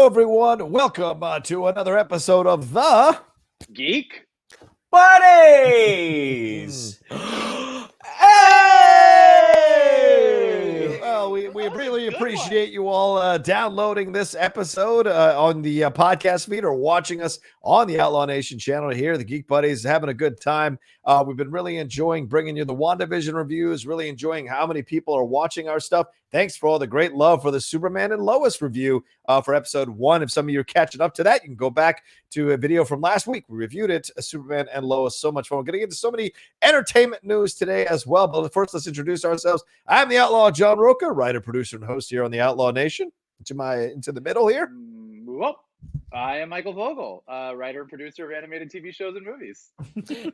everyone. Welcome to another episode of the Geek Buddies. Hey! Well, we really appreciate you all downloading this episode on the podcast feed or watching us on the Outlaw Nation channel here. The Geek Buddies having a good time. We've been really enjoying bringing you the WandaVision reviews, really enjoying how many people are watching our stuff. Thanks for all the great love for the Superman and Lois review for episode 1. If some of you are catching up to that, you can go back to a video from last week. We reviewed it, Superman and Lois. So much fun. We're getting into so many entertainment news today as well. But first, let's introduce ourselves. I'm the Outlaw John Rocha, writer, producer, and host here on the Outlaw Nation. Into the middle here. Well, I am Michael Vogel, writer and producer of animated TV shows and movies.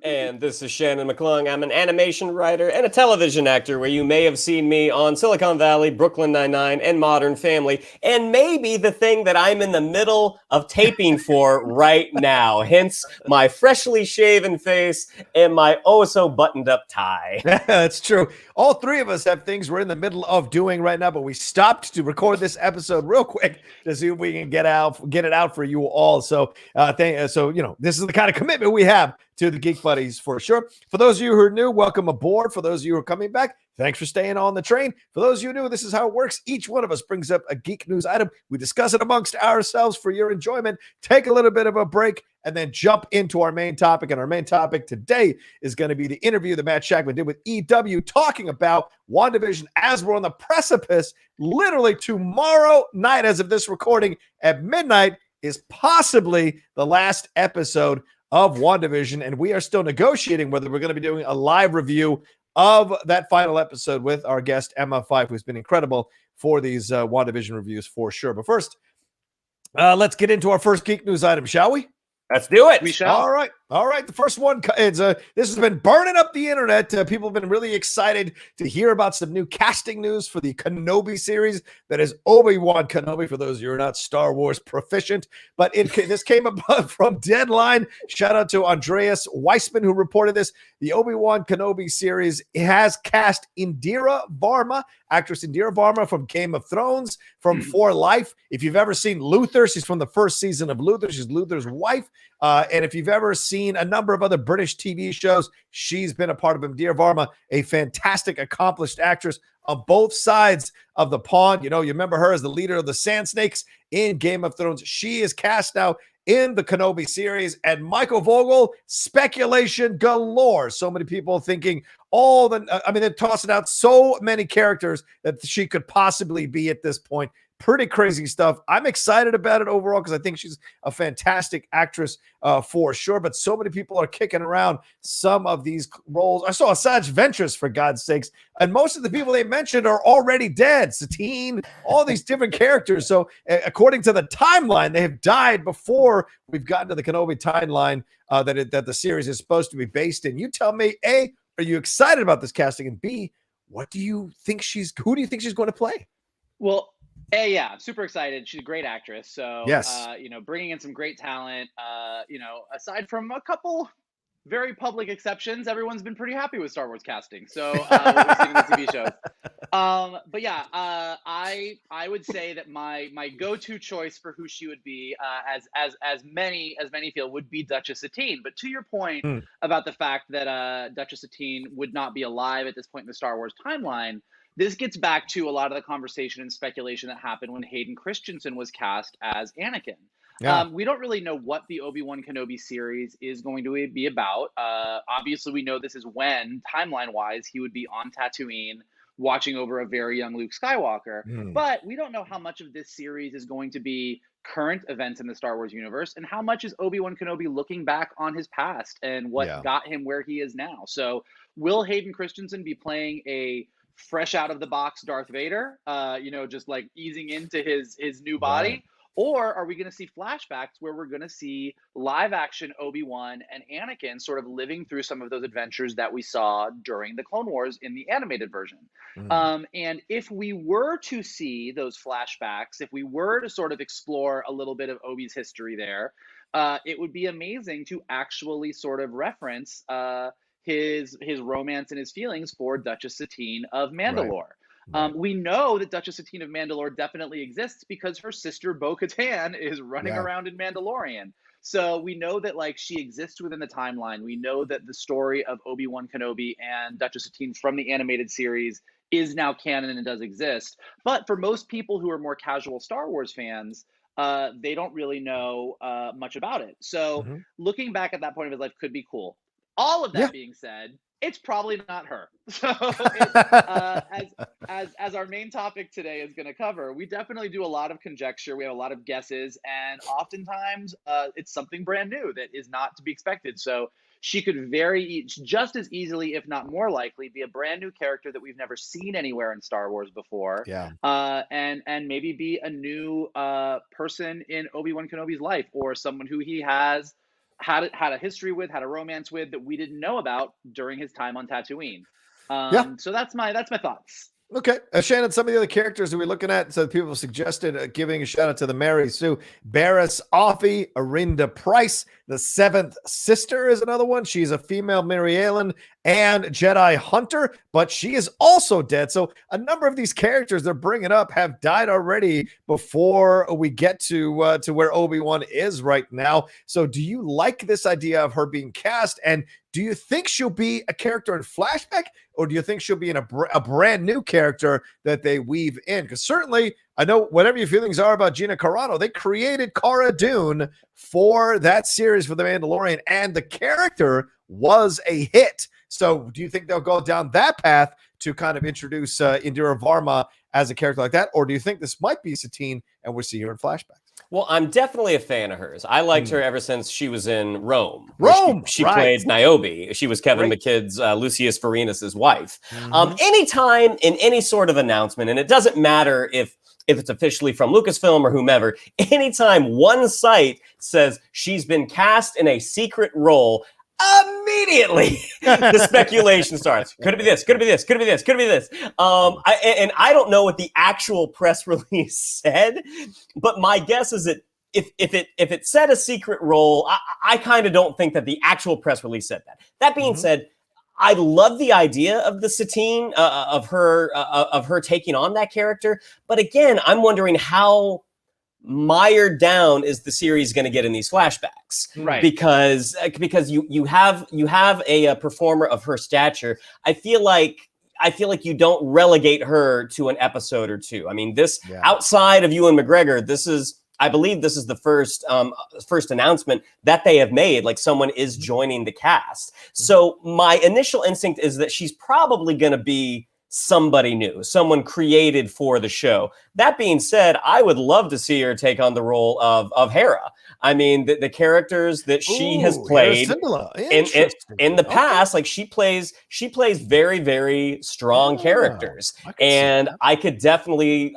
And this is Shannon McClung. I'm an animation writer and a television actor where you may have seen me on Silicon Valley, Brooklyn Nine-Nine, and Modern Family, and maybe the thing that I'm in the middle of taping for right now, hence my freshly shaven face and my oh-so-buttoned-up tie. That's true. All three of us have things we're in the middle of doing right now, but we stopped to record this episode real quick to see if we can get it out for you all. So, this is the kind of commitment we have to the Geek Buddies for sure. For those of you who are new, welcome aboard. For those of you who are coming back, thanks for staying on the train. For those of you who new, this is how it works. Each one of us brings up a geek news item. We discuss it amongst ourselves for your enjoyment, take a little bit of a break, and then jump into our main topic. And our main topic today is going to be the interview that Matt Shackman did with EW talking about WandaVision as we're on the precipice. Literally tomorrow night, as of this recording at midnight, is possibly the last episode of WandaVision, and we are still negotiating whether we're going to be doing a live review of that final episode with our guest Emma Fife, who's been incredible for these WandaVision reviews for sure. But first, let's get into our first geek news item, shall we? Let's do it. We shall. All right. The first one is this has been burning up the internet. People have been really excited to hear about some new casting news for the Kenobi series. That is Obi-Wan Kenobi. For those of you who are not Star Wars proficient, but this came up from Deadline. Shout out to Andreas Weissman who reported this. The Obi-Wan Kenobi series has cast Indira Varma, actress Indira Varma from Game of Thrones, from For Life. If you've ever seen Luther, she's from the first season of Luther. She's Luther's wife. And if you've ever seen a number of other British TV shows, she's been a part of them. Indira Varma, a fantastic, accomplished actress on both sides of the pond. You remember her as the leader of the Sand Snakes in Game of Thrones. She is cast now in the Kenobi series. And Michael Vogel, speculation galore. So many people thinking they're tossing out so many characters that she could possibly be at this point. Pretty crazy stuff. I'm excited about it overall because I think she's a fantastic actress for sure. But so many people are kicking around some of these roles. I saw Asajj Ventress, for God's sakes, and most of the people they mentioned are already dead. Satine, all these different characters. So according to the timeline, they have died before we've gotten to the Kenobi timeline that the series is supposed to be based in. You tell me, A, are you excited about this casting? And B, who do you think she's going to play? Well, yeah, I'm super excited. She's a great actress. So, yes. Bringing in some great talent, aside from a couple very public exceptions, everyone's been pretty happy with Star Wars casting. So, what we've seen in the TV shows. But yeah, I would say that my go-to choice for who she would be, as many feel, would be Duchess Satine. But to your point about the fact that Duchess Satine would not be alive at this point in the Star Wars timeline, this gets back to a lot of the conversation and speculation that happened when Hayden Christensen was cast as Anakin. Yeah. We don't really know what the Obi-Wan Kenobi series is going to be about. Obviously, we know this is when, timeline-wise, he would be on Tatooine watching over a very young Luke Skywalker. But we don't know how much of this series is going to be current events in the Star Wars universe and how much is Obi-Wan Kenobi looking back on his past and what got him where he is now. So will Hayden Christensen be playing a fresh out of the box Darth Vader, just like easing into his new body? Right. Or are we going to see flashbacks where we're going to see live action Obi-Wan and Anakin sort of living through some of those adventures that we saw during the Clone Wars in the animated version? And if we were to see those flashbacks, if we were to sort of explore a little bit of Obi's history there, it would be amazing to actually sort of reference his romance and his feelings for Duchess Satine of Mandalore. Right. We know that Duchess Satine of Mandalore definitely exists because her sister Bo-Katan is running Yeah. around in Mandalorian. So we know that like she exists within the timeline. We know that the story of Obi-Wan Kenobi and Duchess Satine from the animated series is now canon and does exist. But for most people who are more casual Star Wars fans, they don't really know much about it. So Mhm. looking back at that point of his life could be cool. All of Yeah. that being said, it's probably not her. So as our main topic today is going to cover, we definitely do a lot of conjecture. We have a lot of guesses, and oftentimes it's something brand new that is not to be expected. So she could just as easily, if not more likely, be a brand new character that we've never seen anywhere in Star Wars before, Yeah. and maybe be a new person in Obi-Wan Kenobi's life, or someone who he has had a history with, had a romance with that we didn't know about during his time on Tatooine. Yeah. So that's my thoughts. Okay. Shannon, some of the other characters that we're looking at, so people suggested giving a shout out to the Mary Sue. Barriss Offee, Arinda Price, the Seventh Sister is another one. She's a female Mary Ellen and Jedi Hunter, but she is also dead. So a number of these characters they're bringing up have died already before we get to where Obi-Wan is right now. So do you like this idea of her being cast? And do you think she'll be a character in flashback, or do you think she'll be in a brand new character that they weave in? Because certainly, I know whatever your feelings are about Gina Carano, they created Cara Dune for that series for The Mandalorian, and the character was a hit. So do you think they'll go down that path to kind of introduce Indira Varma as a character like that? Or do you think this might be Satine and we'll see her in flashbacks? Well, I'm definitely a fan of hers. I liked her ever since she was in Rome. She right. played Niobe. She was Kevin Great. McKidd's Lucius Vorenus's wife. Anytime in any sort of announcement, and it doesn't matter if it's officially from Lucasfilm or whomever, anytime one site says she's been cast in a secret role, immediately the speculation starts. Could it be this? Could it be this? Could it be this? Could it be this? I don't know what the actual press release said, but my guess is that if it said a secret role, I kind of don't think that the actual press release said that. That being said, I love the idea of the Satine of her taking on that character, but again, I'm wondering how mired down is the series going to get in these flashbacks, Right? Because you have a performer of her stature. I feel like you don't relegate her to an episode or two. I mean, outside of Ewan McGregor, I believe this is the first announcement that they have made, like someone is joining the cast. So my initial instinct is that she's probably going to be somebody new, someone created for the show. That being said, I would love to see her take on the role of Hera. I mean, the characters that she has played in the past, like she plays very, very strong characters, and I could definitely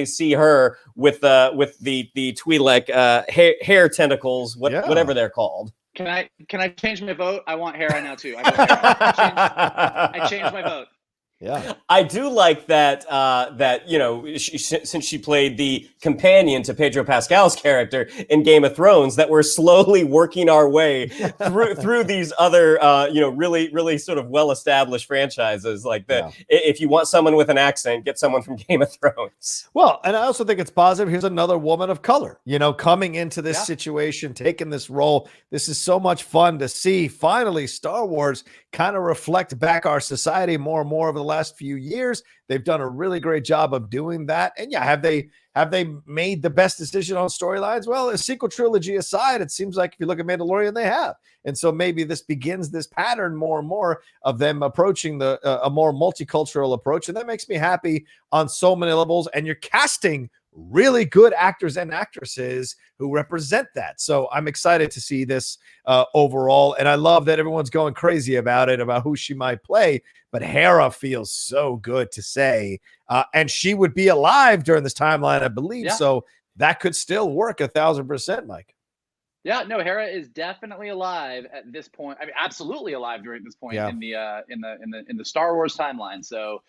see her with the Twi'lek hair tentacles, whatever they're called. Can I change my vote? I want Hera now too. I changed my vote. Yeah, I do like that. Since she played the companion to Pedro Pascal's character in Game of Thrones, that we're slowly working our way through these other, really, really sort of well-established franchises. Like that, if you want someone with an accent, get someone from Game of Thrones. Well, and I also think it's positive. Here's another woman of color, coming into this situation, taking this role. This is so much fun to see. Finally, Star Wars kind of reflect back our society more and more over the last few years. They've done a really great job of doing that. And have they made the best decision on storylines? Well, a sequel trilogy aside, it seems like if you look at Mandalorian, they have. And so maybe this begins this pattern more and more of them approaching a more multicultural approach. And that makes me happy on so many levels. And you're casting really good actors and actresses who represent that. So I'm excited to see this overall. And I love that everyone's going crazy about who she might play. But Hera feels so good to say. And she would be alive during this timeline, I believe. Yeah. So that could still work 1,000%, Mike. Yeah, no, Hera is definitely alive at this point. I mean, absolutely alive during this point in the Star Wars timeline. So,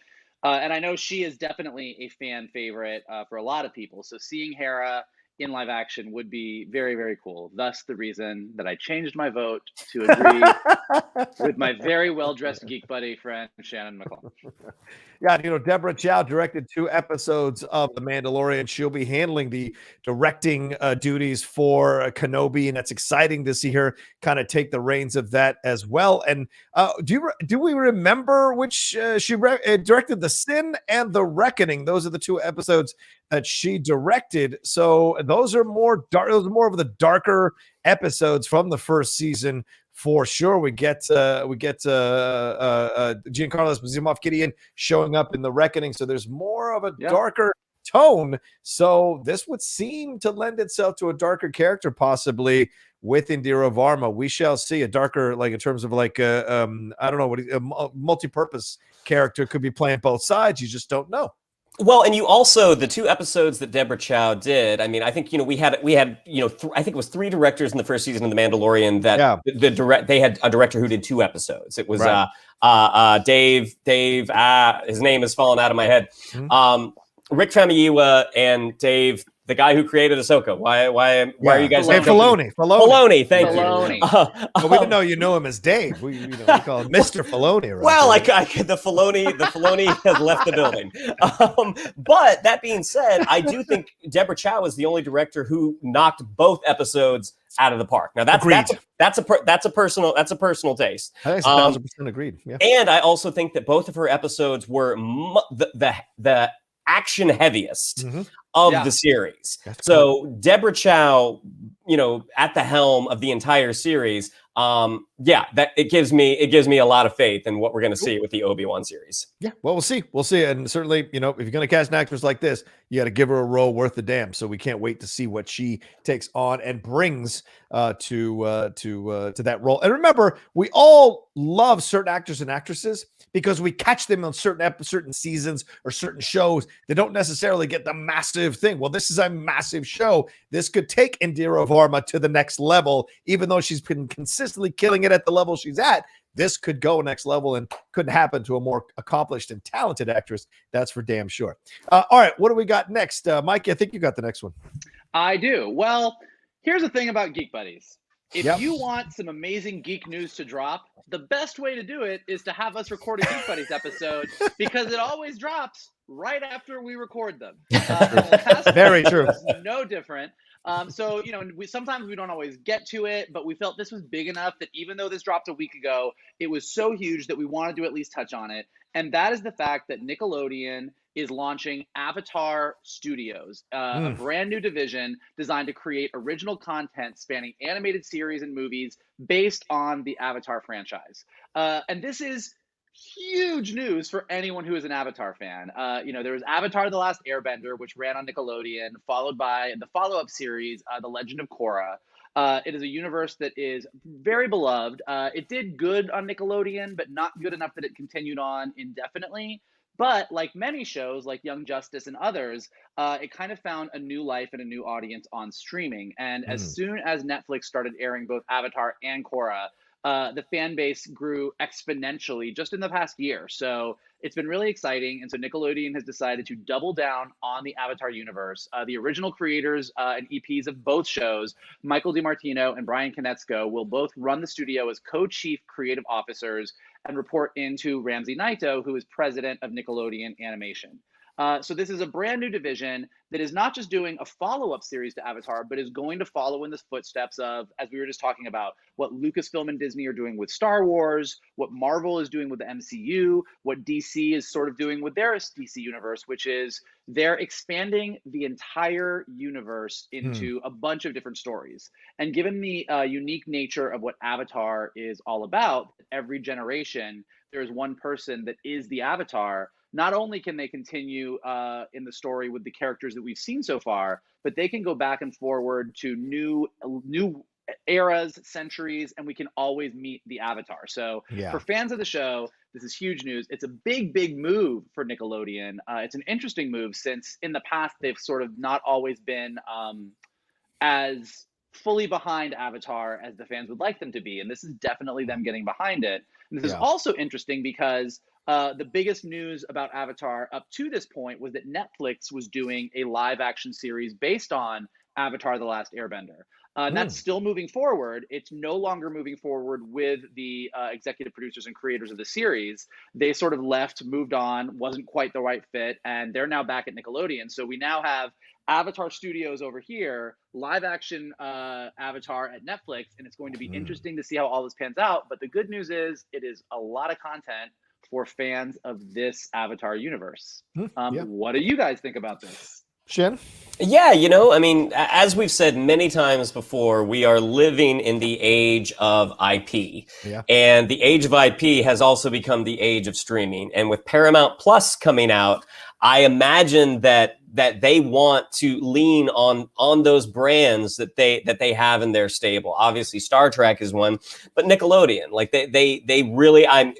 and I know she is definitely a fan favorite for a lot of people. So seeing Hera in live action would be very, very cool. Thus, the reason that I changed my vote to agree with my very well-dressed geek buddy friend, Shannon McClung. Yeah, Deborah Chow directed 2 episodes of The Mandalorian. She'll be handling the directing duties for Kenobi, and that's exciting to see her kind of take the reins of that as well. And do we remember which she directed? The Sin and the Reckoning. Those are the 2 episodes that she directed. So those are more dark. Those are more of the darker episodes from the first season. For sure, we get Giancarlo Esposito Gideon showing up in The Reckoning, so there's more of a darker tone. So this would seem to lend itself to a darker character, possibly with Indira Varma. We shall see. A darker, like in terms of like I don't know what a multi-purpose character could be playing both sides. You just don't know. Well, and you also, the 2 episodes that Deborah Chow did, I mean, I think, we had I think it was 3 directors in the first season of The Mandalorian that they had a director who did 2 episodes. It was Dave, his name has fallen out of my head. Rick Famuyiwa and Dave, the guy who created Ahsoka. Why are you guys Filoni? Thank you. We didn't know you know him as Dave. We call him Mr. Filoni. Right? Well, the Filoni has left the building. But that being said, I do think Deborah Chow is the only director who knocked both episodes out of the park. Now that's a personal taste. I think 1,000% agreed. Yeah. And I also think that both of her episodes were the action heaviest of the series. So Deborah Chow, at the helm of the entire series, that it gives me a lot of faith in what we're going to see with the Obi-Wan series. Yeah, well, we'll see, and certainly, if you're going to cast an actress like this, you got to give her a role worth the damn. So we can't wait to see what she takes on and brings to that role. And remember, we all love certain actors and actresses because we catch them on certain seasons or certain shows. They don't necessarily get the massive thing. Well, this is a massive show. This could take Indira Varma to the next level, even though she's been consistently killing it at the level she's at. This could go next level and couldn't happen to a more accomplished and talented actress. That's for damn sure. All right, what do we got next? Mike, I think you got the next one. I do. Well, here's the thing about Geek Buddies. If you want some amazing geek news to drop, the best way to do it is to have us record a Geek Buddies episode because it always drops right after we record them. Very true. No different. So, sometimes we don't always get to it, but we felt this was big enough that even though this dropped a week ago, it was so huge that we wanted to at least touch on it. And that is the fact that Nickelodeon is launching Avatar Studios, a brand new division designed to create original content spanning animated series and movies based on the Avatar franchise. And this is huge news for anyone who is an Avatar fan. There was Avatar: The Last Airbender, which ran on Nickelodeon, followed by the follow-up series, The Legend of Korra. It is a universe that is very beloved. It did good on Nickelodeon, but not good enough that it continued on indefinitely. But like many shows, like Young Justice and others, it kind of found a new life and a new audience on streaming. And as soon as Netflix started airing both Avatar and Korra, the fan base grew exponentially just in the past year. So it's been really exciting. And so Nickelodeon has decided to double down on the Avatar universe. The original creators and EPs of both shows, Michael DiMartino and Brian Konietzko, will both run the studio as co-chief creative officers and report into Ramsey Naito, who is president of Nickelodeon Animation. So this is a brand new division that is not just doing a follow-up series to Avatar, but is going to follow in the footsteps of, as we were just talking about, what Lucasfilm and Disney are doing with Star Wars, what Marvel is doing with the MCU, what DC is sort of doing with their DC universe, which is they're expanding the entire universe into a bunch of different stories. And given the unique nature of what Avatar is all about, every generation, there's one person that is the Avatar. Not only can they continue in the story with the characters that we've seen so far, but they can go back and forward to new eras, centuries, and we can always meet the Avatar. So for fans of the show, this is huge news. It's a big, big move for Nickelodeon. It's an interesting move since in the past, they've sort of not always been as fully behind Avatar as the fans would like them to be. And this is definitely them getting behind it. And this is also interesting because the biggest news about Avatar up to this point was that Netflix was doing a live action series based on Avatar: The Last Airbender. And that's still moving forward. It's no longer moving forward with the executive producers and creators of the series. They sort of left, moved on, wasn't quite the right fit, and they're now back at Nickelodeon. So we now have Avatar Studios over here, live action Avatar at Netflix, and it's going to be interesting to see how all this pans out. But the good news is it is a lot of content for fans of this Avatar universe. What do you guys think about this? Shannon? Yeah, you know, I mean, as we've said many times before, we are living in the age of IP. Yeah. And the age of IP has also become the age of streaming. And with Paramount Plus coming out, I imagine that they want to lean on those brands that they have in their stable. Obviously, Star Trek is one, but Nickelodeon, like they really, I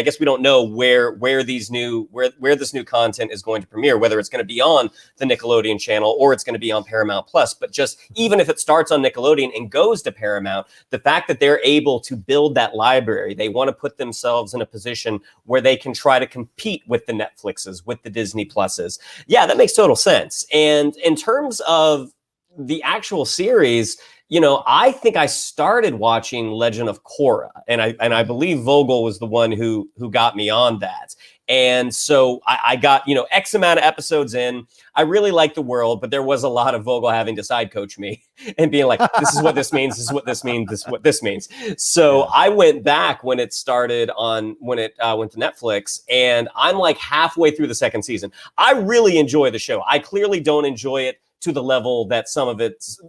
guess we don't know where this new content is going to premiere, whether it's going to be on the Nickelodeon channel or it's going to be on Paramount Plus. But just even if it starts on Nickelodeon and goes to Paramount, the fact that they're able to build that library, they want to put themselves in a position where they can try to compete with the Netflixes, with the Disney Pluses. Yeah, that makes total sense. And in terms of the actual series, you know, I think I started watching Legend of Korra, and I believe Vogel was the one who got me on that. And so I got, you know, X amount of episodes in. I really liked the world, but there was a lot of Vogel having to side coach me and being like, this is what this means, this is what this means, this is what this means. So I went back when it started when it went to Netflix, and I'm like halfway through the second season. I really enjoy the show. I clearly don't enjoy it to the level that some of its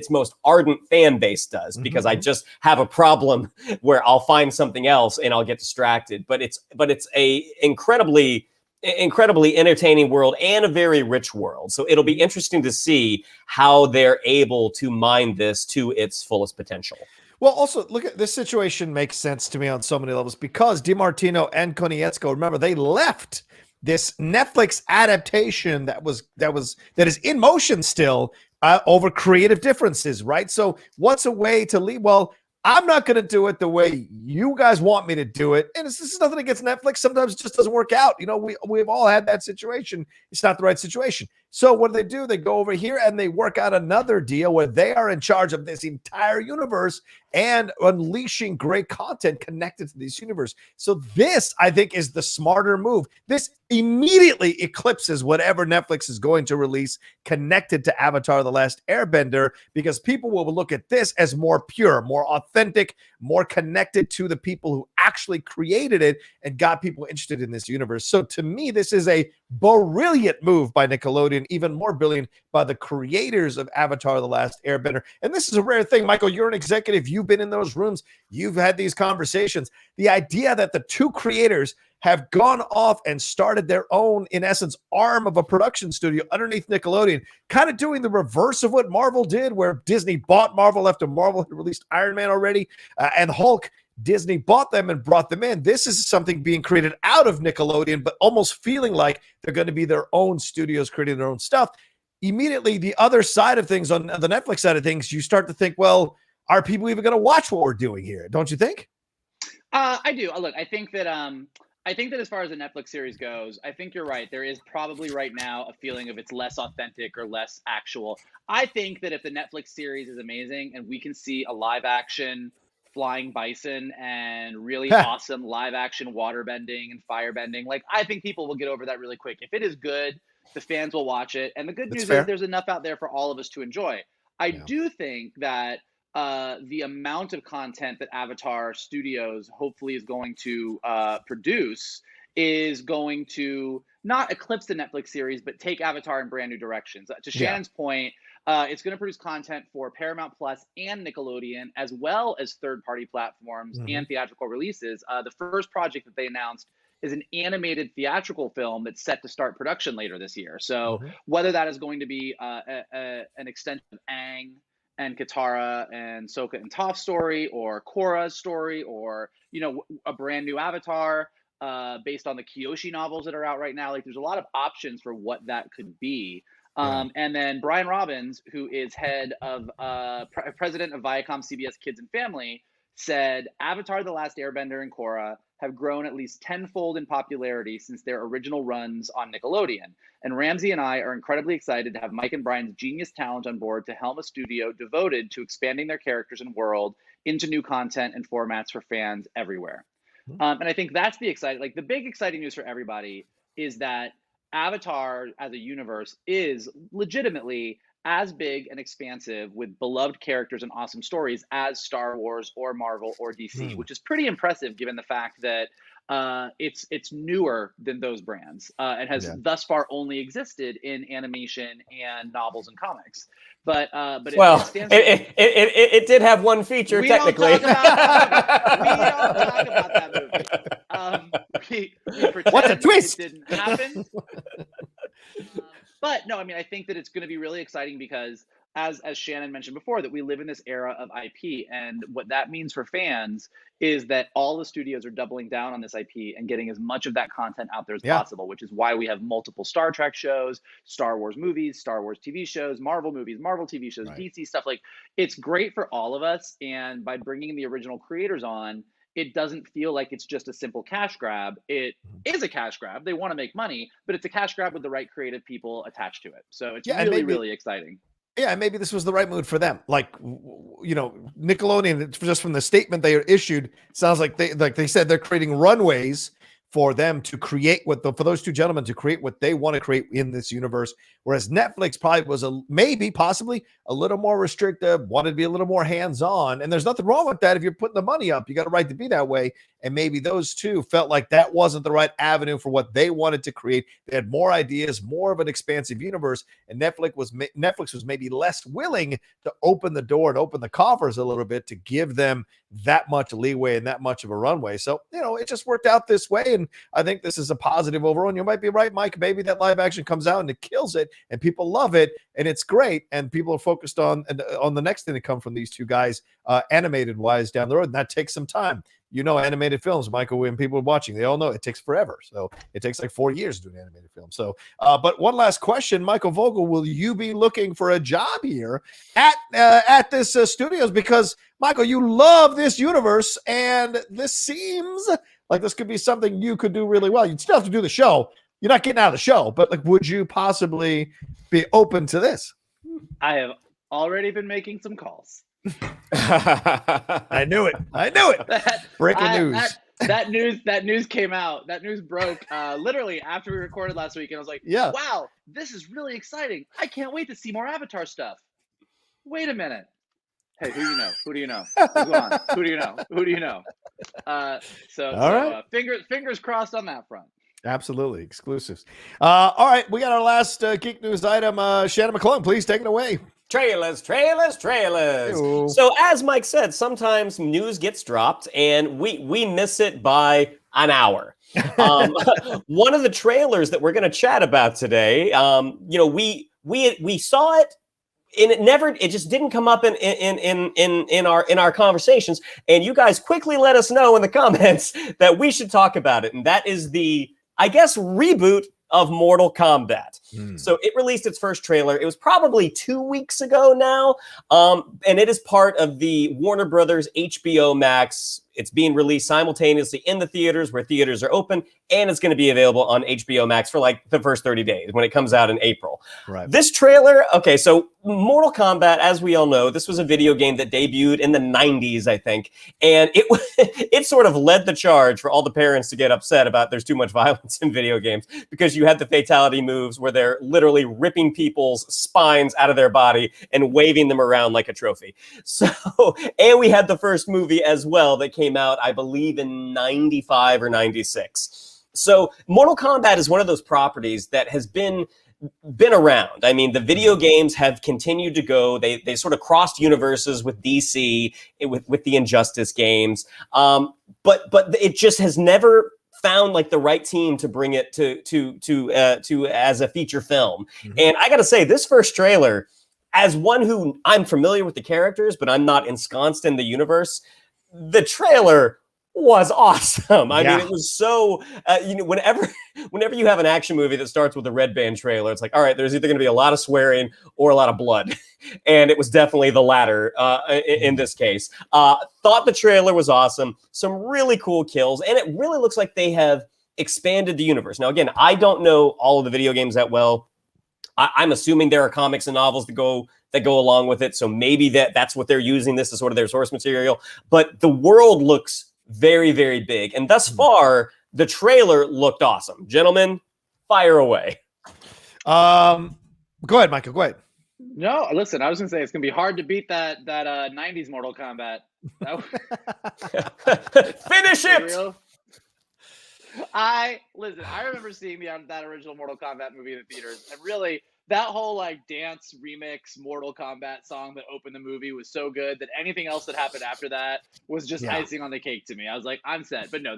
most ardent fan base does, because I just have a problem where I'll find something else and I'll get distracted. But it's a incredibly entertaining world and a very rich world. So it'll be interesting to see how they're able to mine this to its fullest potential. Well, also, look at this situation makes sense to me on so many levels, because DiMartino and Konietzko, remember, they left this Netflix adaptation that is in motion still over creative differences, right? So what's a way to leave? Well, I'm not going to do it the way you guys want me to do it. And this is nothing against Netflix. Sometimes it just doesn't work out. You know, we've all had that situation. It's not the right situation. So what do? They go over here and they work out another deal where they are in charge of this entire universe and unleashing great content connected to this universe. So this, I think, is the smarter move. This immediately eclipses whatever Netflix is going to release connected to Avatar: The Last Airbender, because people will look at this as more pure, more authentic, more connected to the people who actually created it and got people interested in this universe. So to me, this is a brilliant move by Nickelodeon, even more brilliant by the creators of Avatar: The Last Airbender. And this is a rare thing. Michael, you're an executive. You've been in those rooms. You've had these conversations. The idea that the two creators have gone off and started their own, in essence, arm of a production studio underneath Nickelodeon, kind of doing the reverse of what Marvel did, where Disney bought Marvel after Marvel had released Iron Man already, and Hulk. Disney bought them and brought them in. This is something being created out of Nickelodeon, but almost feeling like they're going to be their own studios creating their own stuff. Immediately, the other side of things, on the Netflix side of things, you start to think, well, are people even going to watch what we're doing here? Don't you think? I do. Look, I think that as far as the Netflix series goes, I think you're right. There is probably right now a feeling of it's less authentic or less actual. I think that if the Netflix series is amazing and we can see a live action flying bison and really awesome live action water bending and fire bending, like, I think people will get over that really quick. If it is good, the fans will watch it. And the good news is there's enough out there for all of us to enjoy. I do think that the amount of content that Avatar Studios hopefully is going to produce is going to not eclipse the Netflix series, but take Avatar in brand new directions. To Shannon's point, it's going to produce content for Paramount Plus and Nickelodeon, as well as third-party platforms and theatrical releases. The first project that they announced is an animated theatrical film that's set to start production later this year. So whether that is going to be an extension of Aang and Katara and Sokka and Toph's story, or Korra's story, or, you know, a brand new Avatar based on the Kyoshi novels that are out right now. Like, there's a lot of options for what that could be. And then Brian Robbins, who is head of president of Viacom CBS Kids and Family, said Avatar: The Last Airbender and Korra have grown at least tenfold in popularity since their original runs on Nickelodeon. And Ramsey and I are incredibly excited to have Mike and Brian's genius talent on board to helm a studio devoted to expanding their characters and world into new content and formats for fans everywhere. And I think that's the big exciting news for everybody is that Avatar as a universe is legitimately as big and expansive with beloved characters and awesome stories as Star Wars or Marvel or DC, which is pretty impressive given the fact that it's newer than those brands and has thus far only existed in animation and novels and comics. But it did have one feature technically. We don't talk about that movie. We pretend What's a twist? It didn't happen. But no, I mean, I think that it's going to be really exciting because, as Shannon mentioned before, that we live in this era of IP, and what that means for fans is that all the studios are doubling down on this IP and getting as much of that content out there as possible, which is why we have multiple Star Trek shows, Star Wars movies, Star Wars TV shows, Marvel movies, Marvel TV shows, DC stuff. Like, it's great for all of us, and by bringing the original creators on, it doesn't feel like it's just a simple cash grab. It is a cash grab. They want to make money, but it's a cash grab with the right creative people attached to it. So it's really exciting. Yeah, maybe this was the right move for them. Like, you know, Nickelodeon, just from the statement they issued, sounds like they said they're creating runways for them to create for those two gentlemen to create what they want to create in this universe. Whereas Netflix probably was possibly a little more restrictive, wanted to be a little more hands-on. And there's nothing wrong with that. If you're putting the money up, you got a right to be that way. And maybe those two felt like that wasn't the right avenue for what they wanted to create. They had more ideas, more of an expansive universe. And Netflix was maybe less willing to open the door and open the coffers a little bit to give them that much leeway and that much of a runway. So, you know, it just worked out this way. And I think this is a positive overall. And you might be right, Mike. Maybe that live action comes out and it kills it and people love it and it's great. And people are focused on the next thing to come from these two guys, animated wise down the road. And that takes some time. You know, animated films, Michael, when people are watching, they all know it takes forever. So it takes like 4 years to do an animated film. So, but one last question, Michael Vogel, will you be looking for a job here at this studios? Because Michael, you love this universe, and this seems like this could be something you could do really well. You'd still have to do the show. You're not getting out of the show, but like, would you possibly be open to this? I have already been making some calls. I knew it. Breaking news. That news came out. That news broke literally after we recorded last week, and I was like, wow, this is really exciting. I can't wait to see more Avatar stuff. Wait a minute. Hey, who do you know? Who do you know? Who's on? Who do you know? Who do you know? Fingers crossed on that front. Absolutely. Exclusives. All right. We got our last geek news item. Shannon McClung, please take it away. Trailers. Ew. So as Mike said, sometimes news gets dropped and we miss it by an hour. One of the trailers that we're going to chat about today, you know, we saw it and it just didn't come up in our conversations. And you guys quickly let us know in the comments that we should talk about it. And that is the, I guess, reboot of Mortal Kombat. So it released its first trailer. It was probably 2 weeks ago now. And it is part of the Warner Brothers HBO Max. It's being released simultaneously in the theaters where theaters are open, and it's going to be available on HBO Max for like the first 30 days when it comes out in April. Right. This trailer, okay, so Mortal Kombat, as we all know, this was a video game that debuted in the 90s, I think, and it sort of led the charge for all the parents to get upset about there's too much violence in video games because you had the fatality moves where they're literally ripping people's spines out of their body and waving them around like a trophy. So, and we had the first movie as well that came out, I believe, in 95 or 96. So Mortal Kombat is one of those properties that has been around. I mean, the video games have continued to go. They sort of crossed universes with DC, with the Injustice games. But it just has never found like the right team to bring it to as a feature film. Mm-hmm. And I got to say, this first trailer, as one who I'm familiar with the characters, but I'm not ensconced in the universe, the trailer was awesome. I Yeah. mean, it was so, whenever you have an action movie that starts with a red band trailer, it's like, all right, there's either going to be a lot of swearing or a lot of blood. And it was definitely the latter in this case. Thought the trailer was awesome. Some really cool kills. And it really looks like they have expanded the universe. Now, again, I don't know all of the video games that well. I'm assuming there are comics and novels that go along with it. So maybe that's what they're using this as sort of their source material. But the world looks very, very big. And thus far, the trailer looked awesome. Gentlemen, fire away. Go ahead, Michael. Go ahead. No, listen, I was going to say it's going to be hard to beat that 90s Mortal Kombat. Finish it! I remember seeing that original Mortal Kombat movie in the theaters, and really that whole like dance remix Mortal Kombat song that opened the movie was so good that anything else that happened after that was just icing on the cake to me. I was like, I'm set. But no,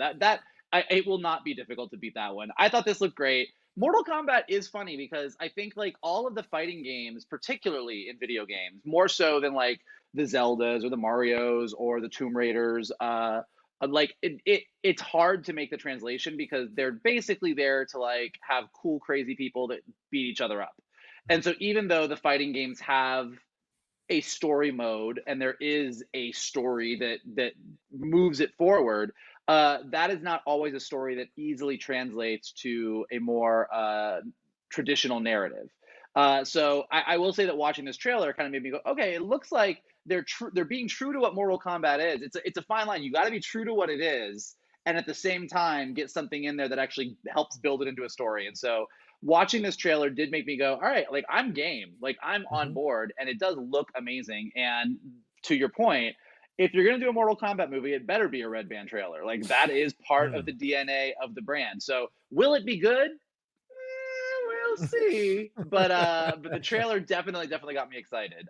it will not be difficult to beat that one. I thought this looked great. Mortal Kombat is funny because I think like all of the fighting games, particularly in video games, more so than like the Zeldas or the Marios or the Tomb Raiders, like it's hard to make the translation because they're basically there to like have cool, crazy people that beat each other up. And so even though the fighting games have a story mode and there is a story that moves it forward, that is not always a story that easily translates to a more traditional narrative. So I will say that watching this trailer kind of made me go, okay, it looks like they're being true to what Mortal Kombat is. It's a fine line. You got to be true to what it is, and at the same time get something in there that actually helps build it into a story. And so watching this trailer did make me go, all right, like I'm game, like I'm on board, and it does look amazing. And to your point, if you're going to do a Mortal Kombat movie, it better be a red band trailer. Like that is part of the DNA of the brand. So will it be good? We'll see. But the trailer definitely got me excited.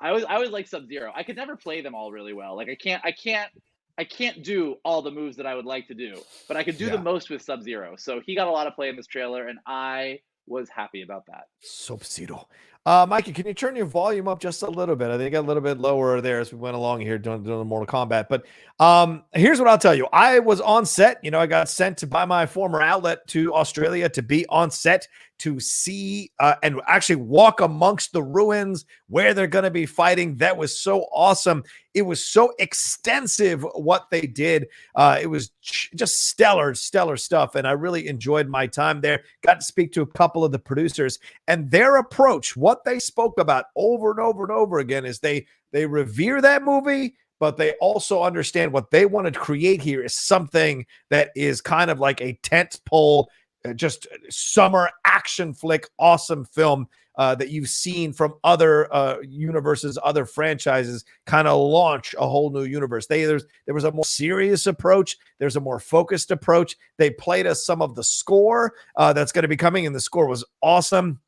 I was like Sub-Zero. I could never play them all really well. Like I can't do all the moves that I would like to do, but I could do the most with Sub-Zero. So he got a lot of play in this trailer, and I was happy about that. Sub-Zero. Mikey, can you turn your volume up just a little bit? I think it got a little bit lower there as we went along here doing the Mortal Kombat. But here's what I'll tell you. I was on set. I got sent by my former outlet to Australia to be on set to see and actually walk amongst the ruins where they're going to be fighting. That was so awesome. It was so extensive what they did. It was just stellar stuff. And I really enjoyed my time there. Got to speak to a couple of the producers, and their approach, what they spoke about over and over and over again, is they revere that movie, but they also understand what they want to create here is something that is kind of like a tent pole, just summer action flick, awesome film that you've seen from other universes, other franchises, kind of launch a whole new universe. There was a more serious approach. There's a more focused approach. They played us some of the score that's going to be coming, and the score was awesome.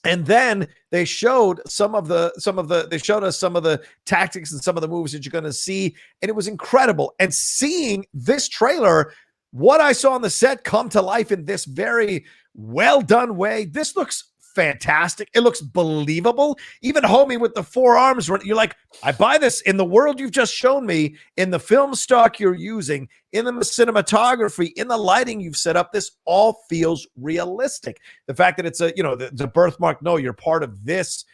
And then they showed us some of the tactics and some of the moves that you're going to see, and it was incredible. And seeing this trailer, what I saw on the set come to life in this very well done way, this looks fantastic. It looks believable. Even homie with the forearms, you're like, I buy this. In the world you've just shown me, in the film stock you're using, in the cinematography, in the lighting you've set up, this all feels realistic. The fact that it's the birthmark, no, you're part of this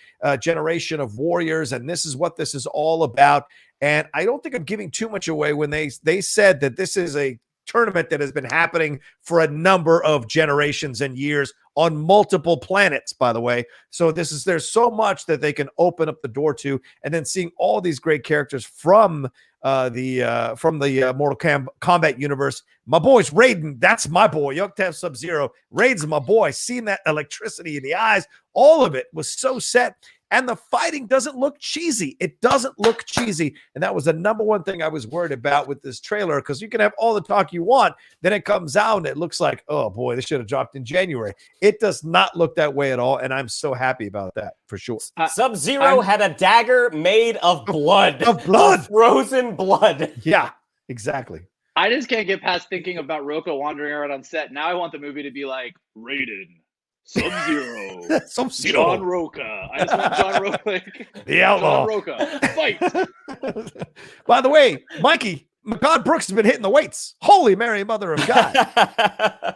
generation of warriors, and this is what this is all about. And I don't think I'm giving too much away when they said that this is a tournament that has been happening for a number of generations and years on multiple planets, by the way. So there's so much that they can open up the door to, and then seeing all these great characters from the Mortal Kombat universe. My boy's Raiden, that's my boy. You have to have Sub-Zero. Raiden's my boy. Seeing that electricity in the eyes, all of it was so set. And the fighting doesn't look cheesy. It doesn't look cheesy. And that was the number one thing I was worried about with this trailer, because you can have all the talk you want. Then it comes out and it looks like, oh boy, this should have dropped in January. It does not look that way at all. And I'm so happy about that for sure. Sub-Zero had a dagger made of blood. Of blood. Of frozen blood. Yeah, exactly. I just can't get past thinking about Rocha wandering around on set. Now I want the movie to be like, Raiden, Sub-Zero, Sub-Zero, John Rocha. I just want John Rocha, the outlaw. John Rocha, fight. By the way, Mikey, McCon Brooks has been hitting the weights. Holy Mary, Mother of God.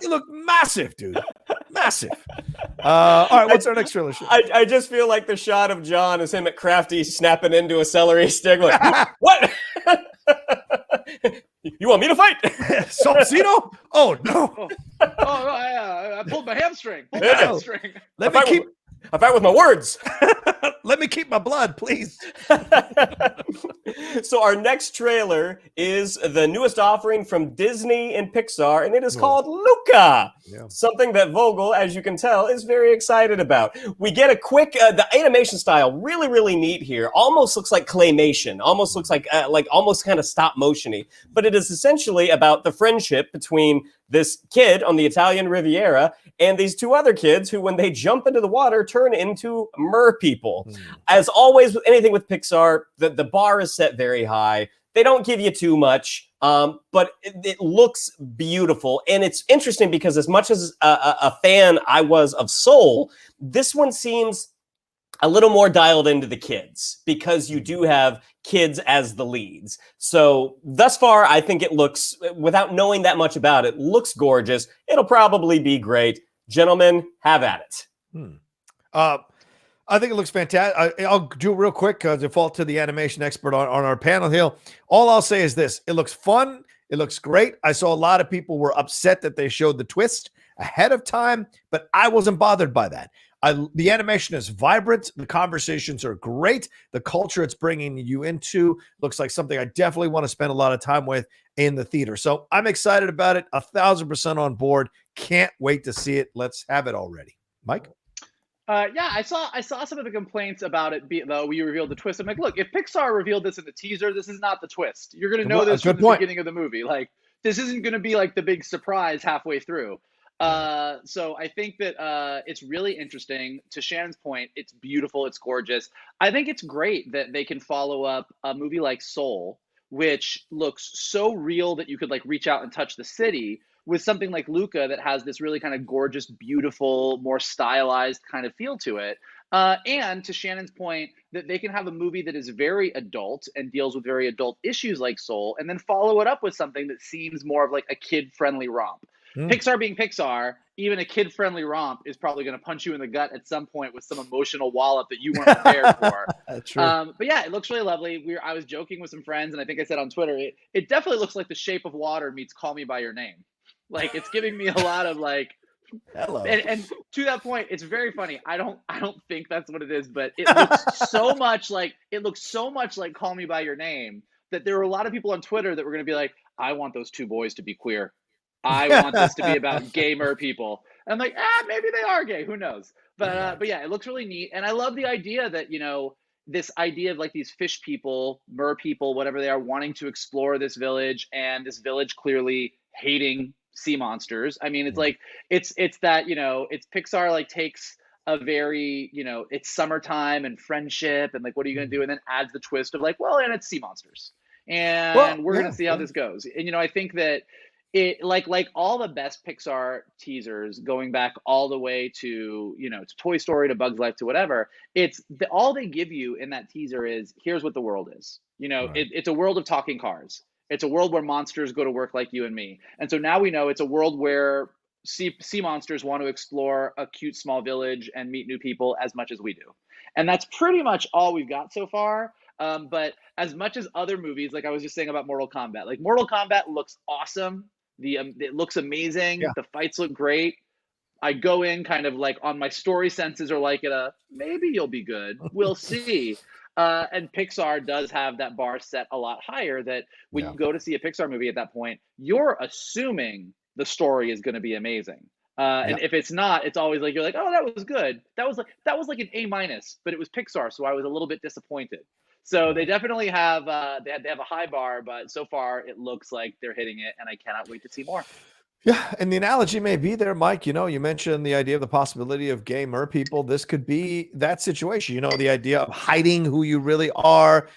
You look massive, dude. Massive. All right, what's our next trailer? I just feel like the shot of John is him at Crafty snapping into a celery stick. Like, what? You want me to fight? Salsino? Oh, no. I pulled my hamstring. I fight with my words. Let me keep my blood, please. So our next trailer is the newest offering from Disney and Pixar, and it is called Luca. Yeah. Something that Vogel, as you can tell, is very excited about. We get a quick, the animation style, really, really neat here. Almost looks like claymation. Almost looks like almost kind of stop motiony. But it is essentially about the friendship between this kid on the Italian Riviera and these two other kids who, when they jump into the water, turn into mer people. As always, with anything with Pixar, the bar is set very high. They don't give you too much, but it looks beautiful. And it's interesting because as much as a fan I was of Soul, this one seems a little more dialed into the kids because you do have kids as the leads. So thus far, I think it looks, without knowing that much about it, looks gorgeous. It'll probably be great. Gentlemen, have at it. I think it looks fantastic. I'll do it real quick because default to the animation expert on our panel here. All I'll say is this. It looks fun. It looks great. I saw a lot of people were upset that they showed the twist ahead of time, but I wasn't bothered by that. The animation is vibrant. The conversations are great. The culture it's bringing you into looks like something I definitely want to spend a lot of time with in the theater. So I'm excited about it. 1,000% on board. Can't wait to see it. Let's have it already. Mike? Yeah, I saw some of the complaints about it, though we revealed the twist. I'm like, look, if Pixar revealed this in the teaser, this is not the twist. You're going to know this from the beginning of the movie. Like, this isn't going to be like the big surprise halfway through. So I think that it's really interesting. To Shannon's point, it's beautiful, it's gorgeous. I think it's great that they can follow up a movie like Soul, which looks so real that you could like reach out and touch the city, with something like Luca that has this really kind of gorgeous, beautiful, more stylized kind of feel to it. And to Shannon's point, that they can have a movie that is very adult and deals with very adult issues like Soul, and then follow it up with something that seems more of like a kid-friendly romp. Pixar being Pixar, even a kid-friendly romp is probably going to punch you in the gut at some point with some emotional wallop that you weren't prepared for. That's true. But yeah, it looks really lovely. I was joking with some friends, and I think I said on Twitter, it definitely looks like The Shape of Water meets Call Me by Your Name. Like, it's giving me a lot of like, hello. And to that point, it's very funny. I don't think that's what it is, but it looks so much like Call Me by Your Name that there were a lot of people on Twitter that were going to be like, I want those two boys to be queer. I want this to be about gamer people. And I'm like, maybe they are gay. Who knows? But yeah, it looks really neat. And I love the idea that, you know, this idea of like these fish people, mer people, whatever they are, wanting to explore this village, and this village clearly hating sea monsters. I mean, it's like, it's that, you know, it's Pixar like takes a very, you know, it's summertime and friendship and like, what are you going to do? And then adds the twist of like, well, and it's sea monsters. And we're going to see how this goes. And, you know, I think that it like all the best Pixar teasers going back all the way to, you know, to Toy Story, to Bug's Life, to whatever, all they give you in that teaser is, here's what the world is. You know, it's a world of talking cars. It's a world where monsters go to work like you and me. And so now we know it's a world where sea monsters want to explore a cute small village and meet new people as much as we do. And that's pretty much all we've got so far. But as much as other movies, like I was just saying about Mortal Kombat, like Mortal Kombat looks awesome. It looks amazing. Yeah. The fights look great. I go in kind of like on my story senses are like maybe you'll be good. We'll see. And Pixar does have that bar set a lot higher, that when you go to see a Pixar movie at that point, you're assuming the story is going to be amazing. And if it's not, it's always like, you're like, oh, that was good. That was like an A-, but it was Pixar. So I was a little bit disappointed. So they definitely have, they have a high bar, but so far it looks like they're hitting it, and I cannot wait to see more. Yeah, and the analogy may be there, Mike. You know, you mentioned the idea of the possibility of gay mer people. This could be that situation. You know, the idea of hiding who you really are,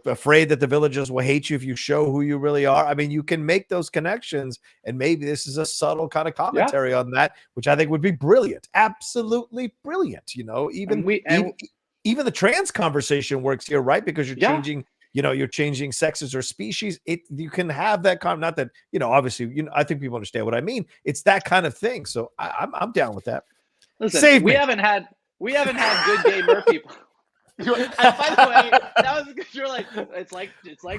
afraid that the villagers will hate you if you show who you really are. I mean, you can make those connections, and maybe this is a subtle kind of commentary on that, which I think would be brilliant. Absolutely brilliant. You know, even the trans conversation works here, right? Because you're changing you're changing sexes or species. You can have that kind of, not that, obviously, I think people understand what I mean. It's that kind of thing. So I'm down with that. Listen, Save we me. haven't had good gay mer people. And by the way, that was because you're like, it's like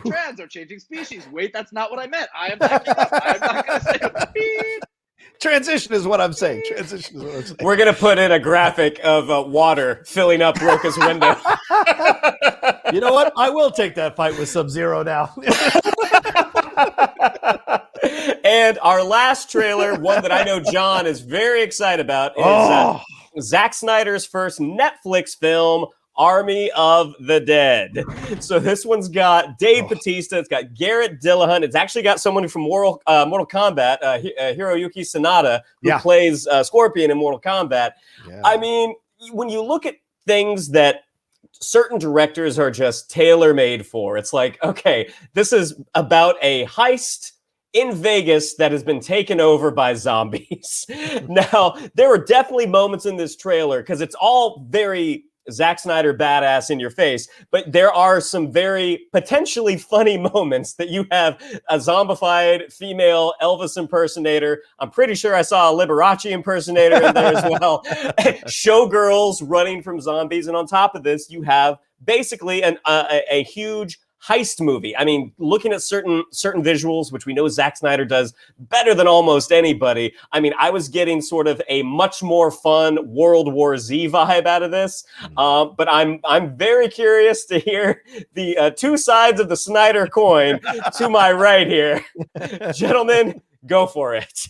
trans or changing species. Wait, that's not what I meant. I am backing up. I'm not going to say beep. Transition is what I'm saying. Transition is what I'm saying. We're going to put in a graphic of water filling up Rocha's window. You know what? I will take that fight with Sub-Zero now. And our last trailer, one that I know John is very excited about, is Zack Snyder's first Netflix film, Army of the Dead. So this one's got Dave Bautista. It's got Garrett Dillahunt. It's actually got someone from Mortal Kombat, Hiroyuki Sanada, who plays Scorpion in Mortal Kombat. Yeah. I mean, when you look at things that certain directors are just tailor-made for, it's like, okay, this is about a heist in Vegas that has been taken over by zombies. Now, there were definitely moments in this trailer, because it's all very Zack Snyder badass in your face, but there are some very potentially funny moments that you have a zombified female Elvis impersonator. I'm pretty sure I saw a Liberace impersonator in there as well. Showgirls running from zombies. And on top of this, you have basically a huge heist movie. I mean, looking at certain visuals, which we know Zack Snyder does better than almost anybody. I mean, I was getting sort of a much more fun World War Z vibe out of this. But I'm very curious to hear the two sides of the Snyder coin to my right here. Gentlemen, go for it.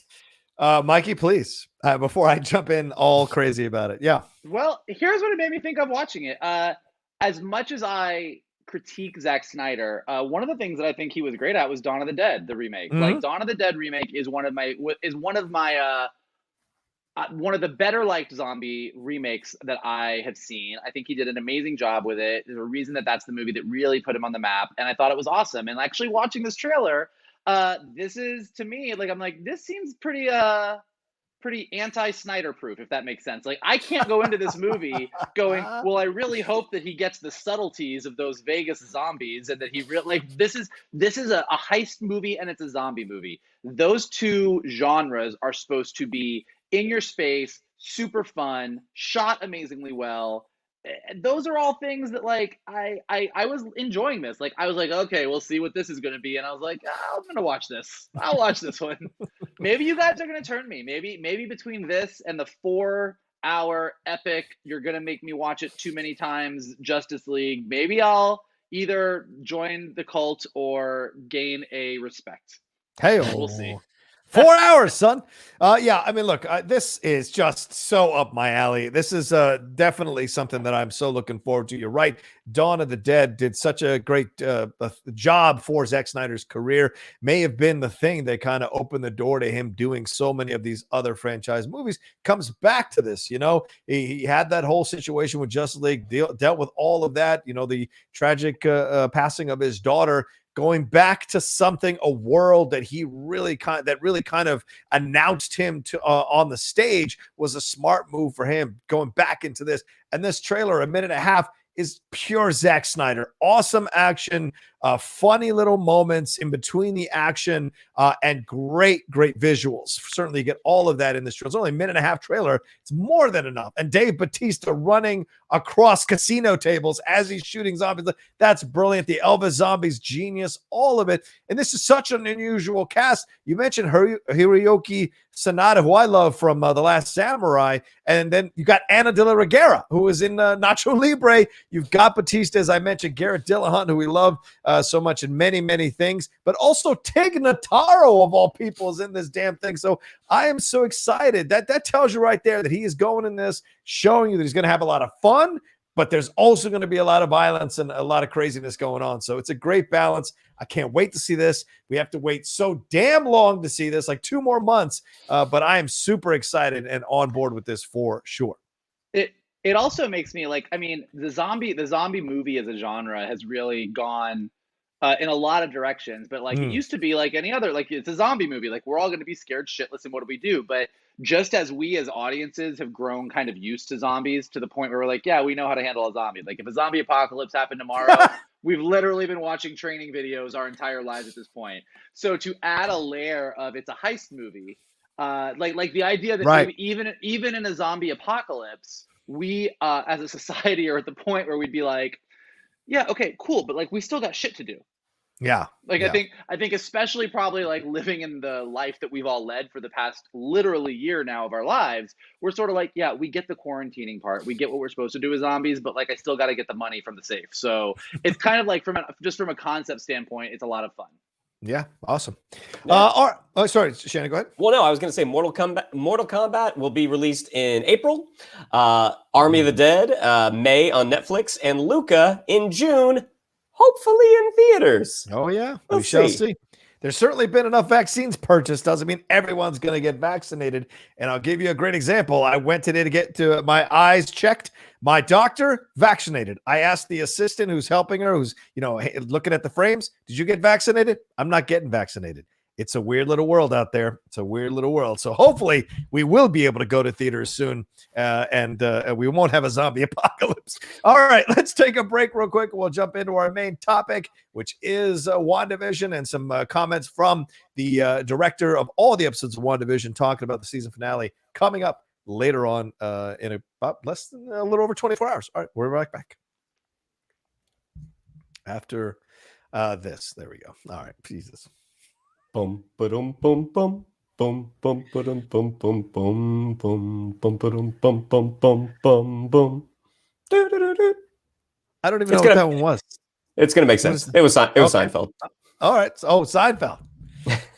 Mikey, please, before I jump in all crazy about it. Yeah. Well, here's what it made me think of watching it. As much as I critique Zack Snyder, one of the things that I think he was great at was Dawn of the Dead, the remake. Like, Dawn of the Dead remake is one of the better liked zombie remakes that I have seen. I think he did an amazing job with it. There's a reason that that's the movie that really put him on the map, and I thought it was awesome. And actually watching this trailer, this is, to me, like, I'm like, this seems pretty anti-Snyder proof, if that makes sense. Like, I can't go into this movie going, well, I really hope that he gets the subtleties of those Vegas zombies, and that he really, like, this is a heist movie and it's a zombie movie. Those two genres are supposed to be in your space, super fun, shot amazingly well. Those are all things that, like, I was enjoying this. Like, I was like, okay, we'll see what this is going to be. And I was like, I'm going to watch this. I'll watch this one. Maybe you guys are going to turn me. Maybe between this and the 4-hour epic, you're going to make me watch it too many times, Justice League. Maybe I'll either join the cult or gain a respect. Hey, we'll see. 4 hours, son. Yeah, I mean, look, this is just so up my alley. This is definitely something that I'm so looking forward to. You're right. Dawn of the Dead did such a great job for Zack Snyder's career. May have been the thing that kind of opened the door to him doing so many of these other franchise movies. Comes back to this, he had that whole situation with Justice League, dealt with all of that, the tragic passing of his daughter. Going back to something, a world that he really kind of announced him to on the stage, was a smart move for him. Going back into this, and this trailer, a minute and a half, is pure Zack Snyder. Awesome action, funny little moments in between the action, and great visuals. Certainly you get all of that in this trailer. It's only a minute and a half trailer. It's more than enough. And Dave Bautista running across casino tables as he's shooting zombies. That's brilliant. The Elvis zombies, genius, all of it. And this is such an unusual cast. You mentioned Hiroyuki Sanada, who I love from The Last Samurai. And then you got Ana de la Reguera, who is in Nacho Libre. You've got Bautista, as I mentioned, Garrett Dillahunt, who we love so much in many things, but also Tig Notaro, of all people, is in this damn thing. So I am so excited. That tells you right there that he is going in this, showing you that he's going to have a lot of fun, but there's also going to be a lot of violence and a lot of craziness going on. So it's a great balance. I can't wait to see this. We have to wait so damn long to see this, like 2 more months. But I am super excited and on board with this for sure. It also makes me like, I mean, the zombie movie as a genre has really gone in a lot of directions, but like it used to be like any other, like, it's a zombie movie, like we're all going to be scared shitless and what do we do? But just as we as audiences have grown kind of used to zombies to the point where we're like, yeah, we know how to handle a zombie. Like if a zombie apocalypse happened tomorrow, we've literally been watching training videos our entire lives at this point. So to add a layer of it's a heist movie, like the idea that Right. even in a zombie apocalypse, we as a society are at the point where we'd be like, yeah, okay, cool, but like we still got shit to do. Yeah. Like yeah. I think especially probably like living in the life that we've all led for the past literally year now of our lives, we're sort of like, yeah, we get the quarantining part, we get what we're supposed to do with zombies, but like I still got to get the money from the safe. So it's kind of like just from a concept standpoint, it's a lot of fun. Yeah, awesome. Yeah. Oh, sorry, Shannon, go ahead. Well, no, I was going to say Mortal Kombat will be released in April. Army of the Dead, May on Netflix, and Luca in June, hopefully in theaters. Oh, yeah, We'll we shall see. see. There's certainly been enough vaccines purchased. Doesn't mean everyone's going to get vaccinated. And I'll give you a great example. I went today to get my eyes checked. My doctor vaccinated. I asked the assistant who's helping her, who's looking at the frames, did you get vaccinated? I'm not getting vaccinated. It's a weird little world out there. It's a weird little world. So hopefully we will be able to go to theaters soon, and we won't have a zombie apocalypse. All right, let's take a break real quick. We'll jump into our main topic, which is WandaVision, and some comments from the director of all the episodes of WandaVision talking about the season finale coming up later on in about less than a little over 24 hours. All right, we're right back after this. There we go. All right, Jesus. Bum ba-dum bum bum bum bum ba-dum bum bum bum bum bum ba-dum bum bum bum bum bum. I don't even know what that one was. It's gonna make sense. It was Seinfeld. All right. Oh, Seinfeld.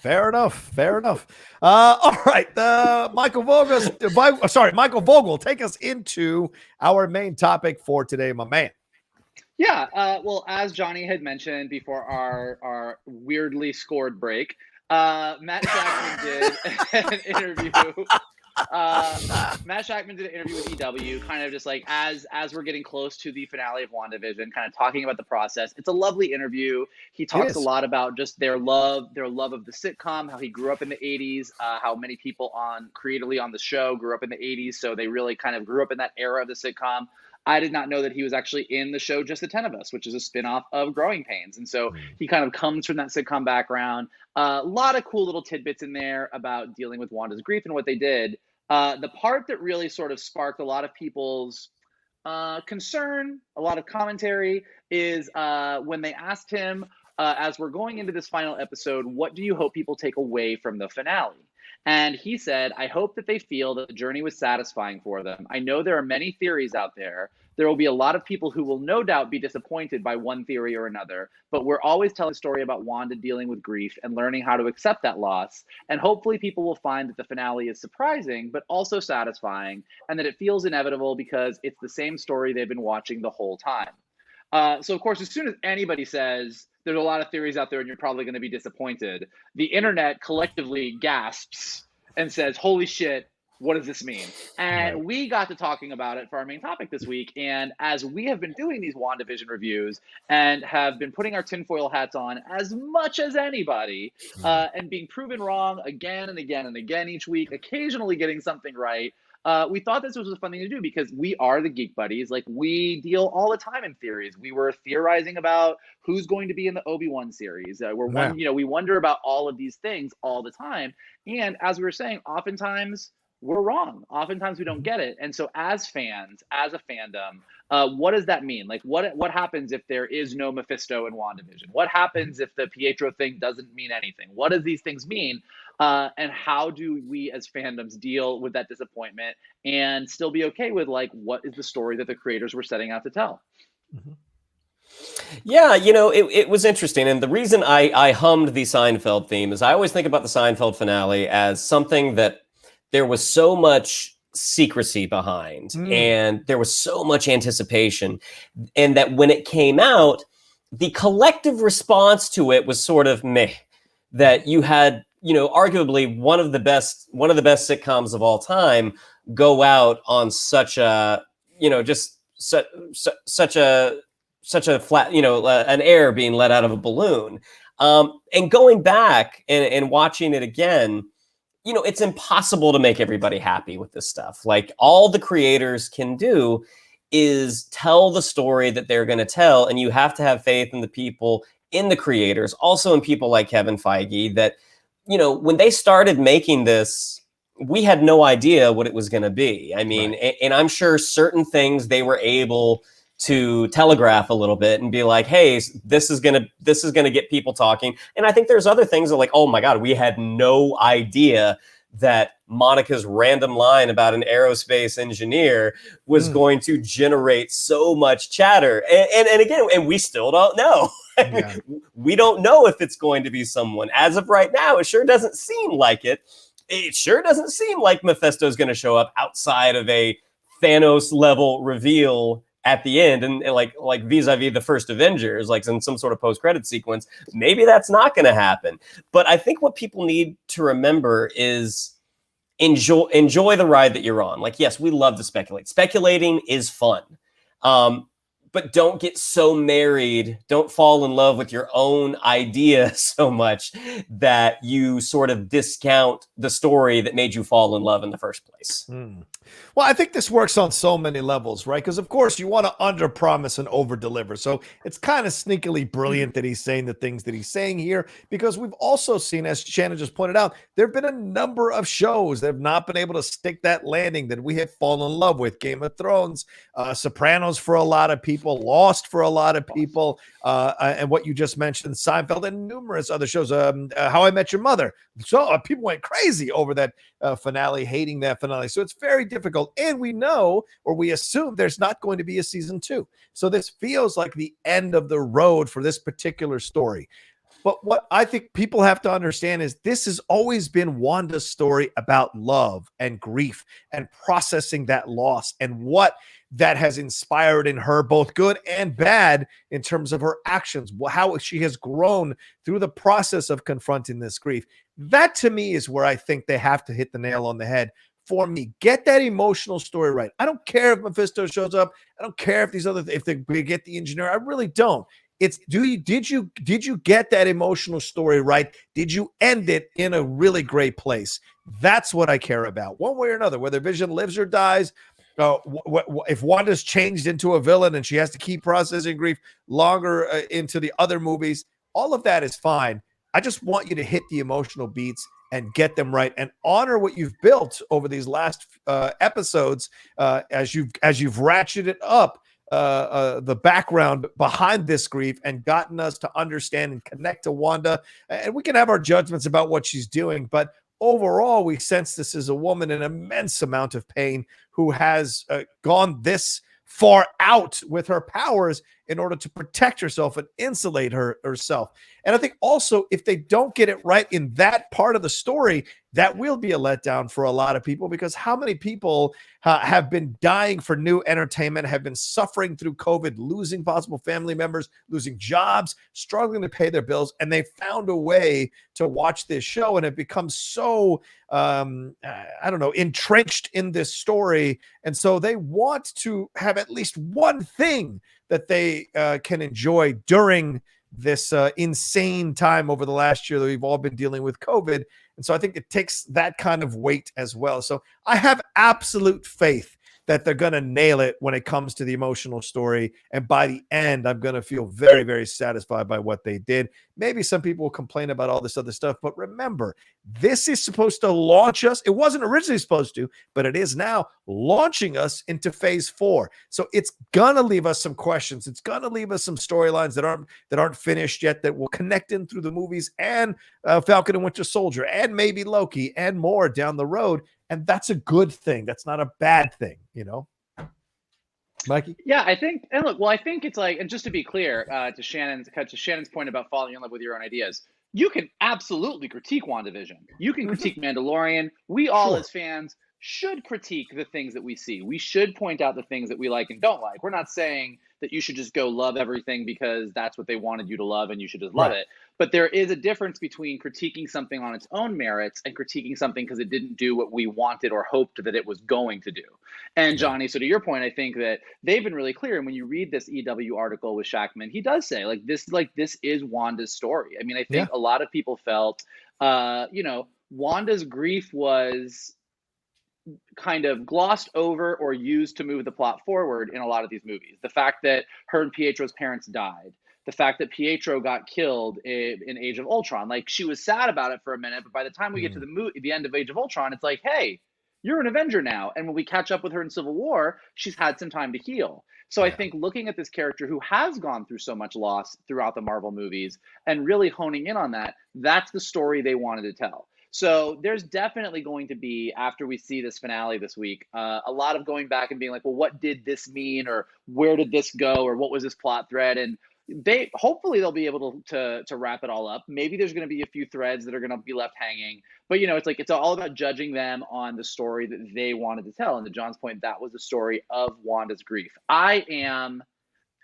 Fair enough. Fair enough. All right. Michael Vogel, take us into our main topic for today, my man. Yeah, well, as Johnny had mentioned before our weirdly scored break, Matt Shackman did an interview. Matt Shackman did an interview with EW, kind of just like as we're getting close to the finale of WandaVision, kind of talking about the process. It's a lovely interview. He talks a lot about just their love of the sitcom, how he grew up in the 80s, how many people creatively on the show grew up in the 80s, so they really kind of grew up in that era of the sitcom. I did not know that he was actually in the show Just the 10 of Us, which is a spinoff of Growing Pains. And so he kind of comes from that sitcom background. A lot of cool little tidbits in there about dealing with Wanda's grief and what they did. The part that really sort of sparked a lot of people's concern, a lot of commentary, is when they asked him, as we're going into this final episode, what do you hope people take away from the finale? And he said, I hope that they feel that the journey was satisfying for them. I know there are many theories out there. There will be a lot of people who will no doubt be disappointed by one theory or another, but we're always telling a story about Wanda dealing with grief and learning how to accept that loss. And hopefully people will find that the finale is surprising, but also satisfying, and that it feels inevitable because it's the same story they've been watching the whole time. So, of course, as soon as anybody says there's a lot of theories out there and you're probably going to be disappointed, the internet collectively gasps and says, holy shit, what does this mean? And we got to talking about it for our main topic this week. And as we have been doing these WandaVision reviews and have been putting our tinfoil hats on as much as anybody and being proven wrong again and again and again each week, occasionally getting something right, we thought this was a fun thing to do because we are the Geek Buddies. Like, we deal all the time in theories. We were theorizing about who's going to be in the Obi-Wan series. We wonder about all of these things all the time. And as we were saying, oftentimes we're wrong. Oftentimes we don't get it. And so as fans, as a fandom, what does that mean? Like, what happens if there is no Mephisto in WandaVision? What happens if the Pietro thing doesn't mean anything? What does these things mean? And how do we as fandoms deal with that disappointment and still be okay with, like, what is the story that the creators were setting out to tell? Mm-hmm. Yeah, it was interesting. And the reason I hummed the Seinfeld theme is I always think about the Seinfeld finale as something that there was so much secrecy behind and there was so much anticipation. And that when it came out, the collective response to it was sort of meh, that you had, arguably one of the best sitcoms of all time go out on such a, just such a flat, an air being let out of a balloon. And going back and watching it again, you know, it's impossible to make everybody happy with this stuff. Like, all the creators can do is tell the story that they're going to tell. And you have to have faith in the people, in the creators, also in people like Kevin Feige, that, you know, when they started making this, we had no idea what it was going to be. I mean, and I'm sure certain things they were able to telegraph a little bit and be like, hey, this is gonna get people talking. And I think there's other things that, like, oh my God, we had no idea that Monica's random line about an aerospace engineer was going to generate so much chatter. And again, and we still don't know. Yeah. We don't know if it's going to be someone. As of right now, it sure doesn't seem like it. It sure doesn't seem like Mephisto's going to show up outside of a Thanos level reveal at the end, and like vis-a-vis the first Avengers, like in some sort of post-credit sequence. Maybe that's not going to happen. But I think what people need to remember is enjoy the ride that you're on. Like, yes, we love to speculate. Speculating is fun. But don't get so married, don't fall in love with your own idea so much that you sort of discount the story that made you fall in love in the first place. Well, I think this works on so many levels, right? Because, of course, you want to under-promise and over-deliver. So it's kind of sneakily brilliant that he's saying the things that he's saying here, because we've also seen, as Shannon just pointed out, there have been a number of shows that have not been able to stick that landing that we have fallen in love with. Game of Thrones, Sopranos for a lot of people, Lost for a lot of people, and what you just mentioned, Seinfeld, and numerous other shows, How I Met Your Mother. So people went crazy over that finale, hating that finale. So it's very difficult. And we know, or we assume, there's not going to be a season 2. So this feels like the end of the road for this particular story. But what I think people have to understand is this has always been Wanda's story about love and grief and processing that loss, and what that has inspired in her, both good and bad, in terms of her actions, how she has grown through the process of confronting this grief. That, to me, is where I think they have to hit the nail on the head. For me, get that emotional story right. I don't care if Mephisto shows up. I don't care if if they get the engineer. I really don't. It's did you get that emotional story right? Did you end it in a really great place? That's what I care about, one way or another, whether Vision lives or dies. If Wanda's changed into a villain and she has to keep processing grief longer into the other movies, all of that is fine. I just want you to hit the emotional beats and get them right, and honor what you've built over these last episodes as you've ratcheted up the background behind this grief and gotten us to understand and connect to Wanda. And we can have our judgments about what she's doing, but overall, we sense this is a woman in immense amount of pain who has gone this far out with her powers in order to protect herself and insulate herself. And I think also, if they don't get it right in that part of the story, that will be a letdown for a lot of people, because how many people have been dying for new entertainment, have been suffering through COVID, losing possible family members, losing jobs, struggling to pay their bills, and they found a way to watch this show, and it becomes so entrenched in this story. And so they want to have at least one thing that they can enjoy during this insane time over the last year that we've all been dealing with COVID. And so I think it takes that kind of weight as well. So I have absolute faith that they're going to nail it when it comes to the emotional story. And by the end, I'm going to feel very, very satisfied by what they did. Maybe some people will complain about all this other stuff, but remember, this is supposed to launch us. It wasn't originally supposed to, but it is now launching us into phase 4. So it's going to leave us some questions. It's going to leave us some storylines that aren't finished yet, that will connect in through the movies and Falcon and Winter Soldier and maybe Loki and more down the road. And that's a good thing. That's not a bad thing, you know? Mikey? Yeah, I think, and look, well, I think it's like, and just to be clear, to Shannon's point about falling in love with your own ideas, you can absolutely critique WandaVision. You can critique Mandalorian. We all, as fans, should critique the things that we see. We should point out the things that we like and don't like. We're not saying that you should just go love everything because that's what they wanted you to love and you should just love it. But there is a difference between critiquing something on its own merits and critiquing something because it didn't do what we wanted or hoped that it was going to do. And Johnny, so to your point, I think that they've been really clear. And when you read this EW article with Shackman, he does say this is Wanda's story. I mean, I think a lot of people felt, Wanda's grief was kind of glossed over or used to move the plot forward in a lot of these movies. The fact that her and Pietro's parents died, the fact that Pietro got killed in Age of Ultron, like she was sad about it for a minute, but by the time we get to the end of Age of Ultron, it's like, hey, you're an Avenger now. And when we catch up with her in Civil War, she's had some time to heal. So I think looking at this character who has gone through so much loss throughout the Marvel movies and really honing in on that, that's the story they wanted to tell. So there's definitely going to be, after we see this finale this week, a lot of going back and being like, well, what did this mean? Or where did this go? Or what was this plot thread? And hopefully they'll be able to wrap it all up. Maybe there's going to be a few threads that are going to be left hanging. But, it's like, it's all about judging them on the story that they wanted to tell. And to John's point, that was the story of Wanda's grief. I am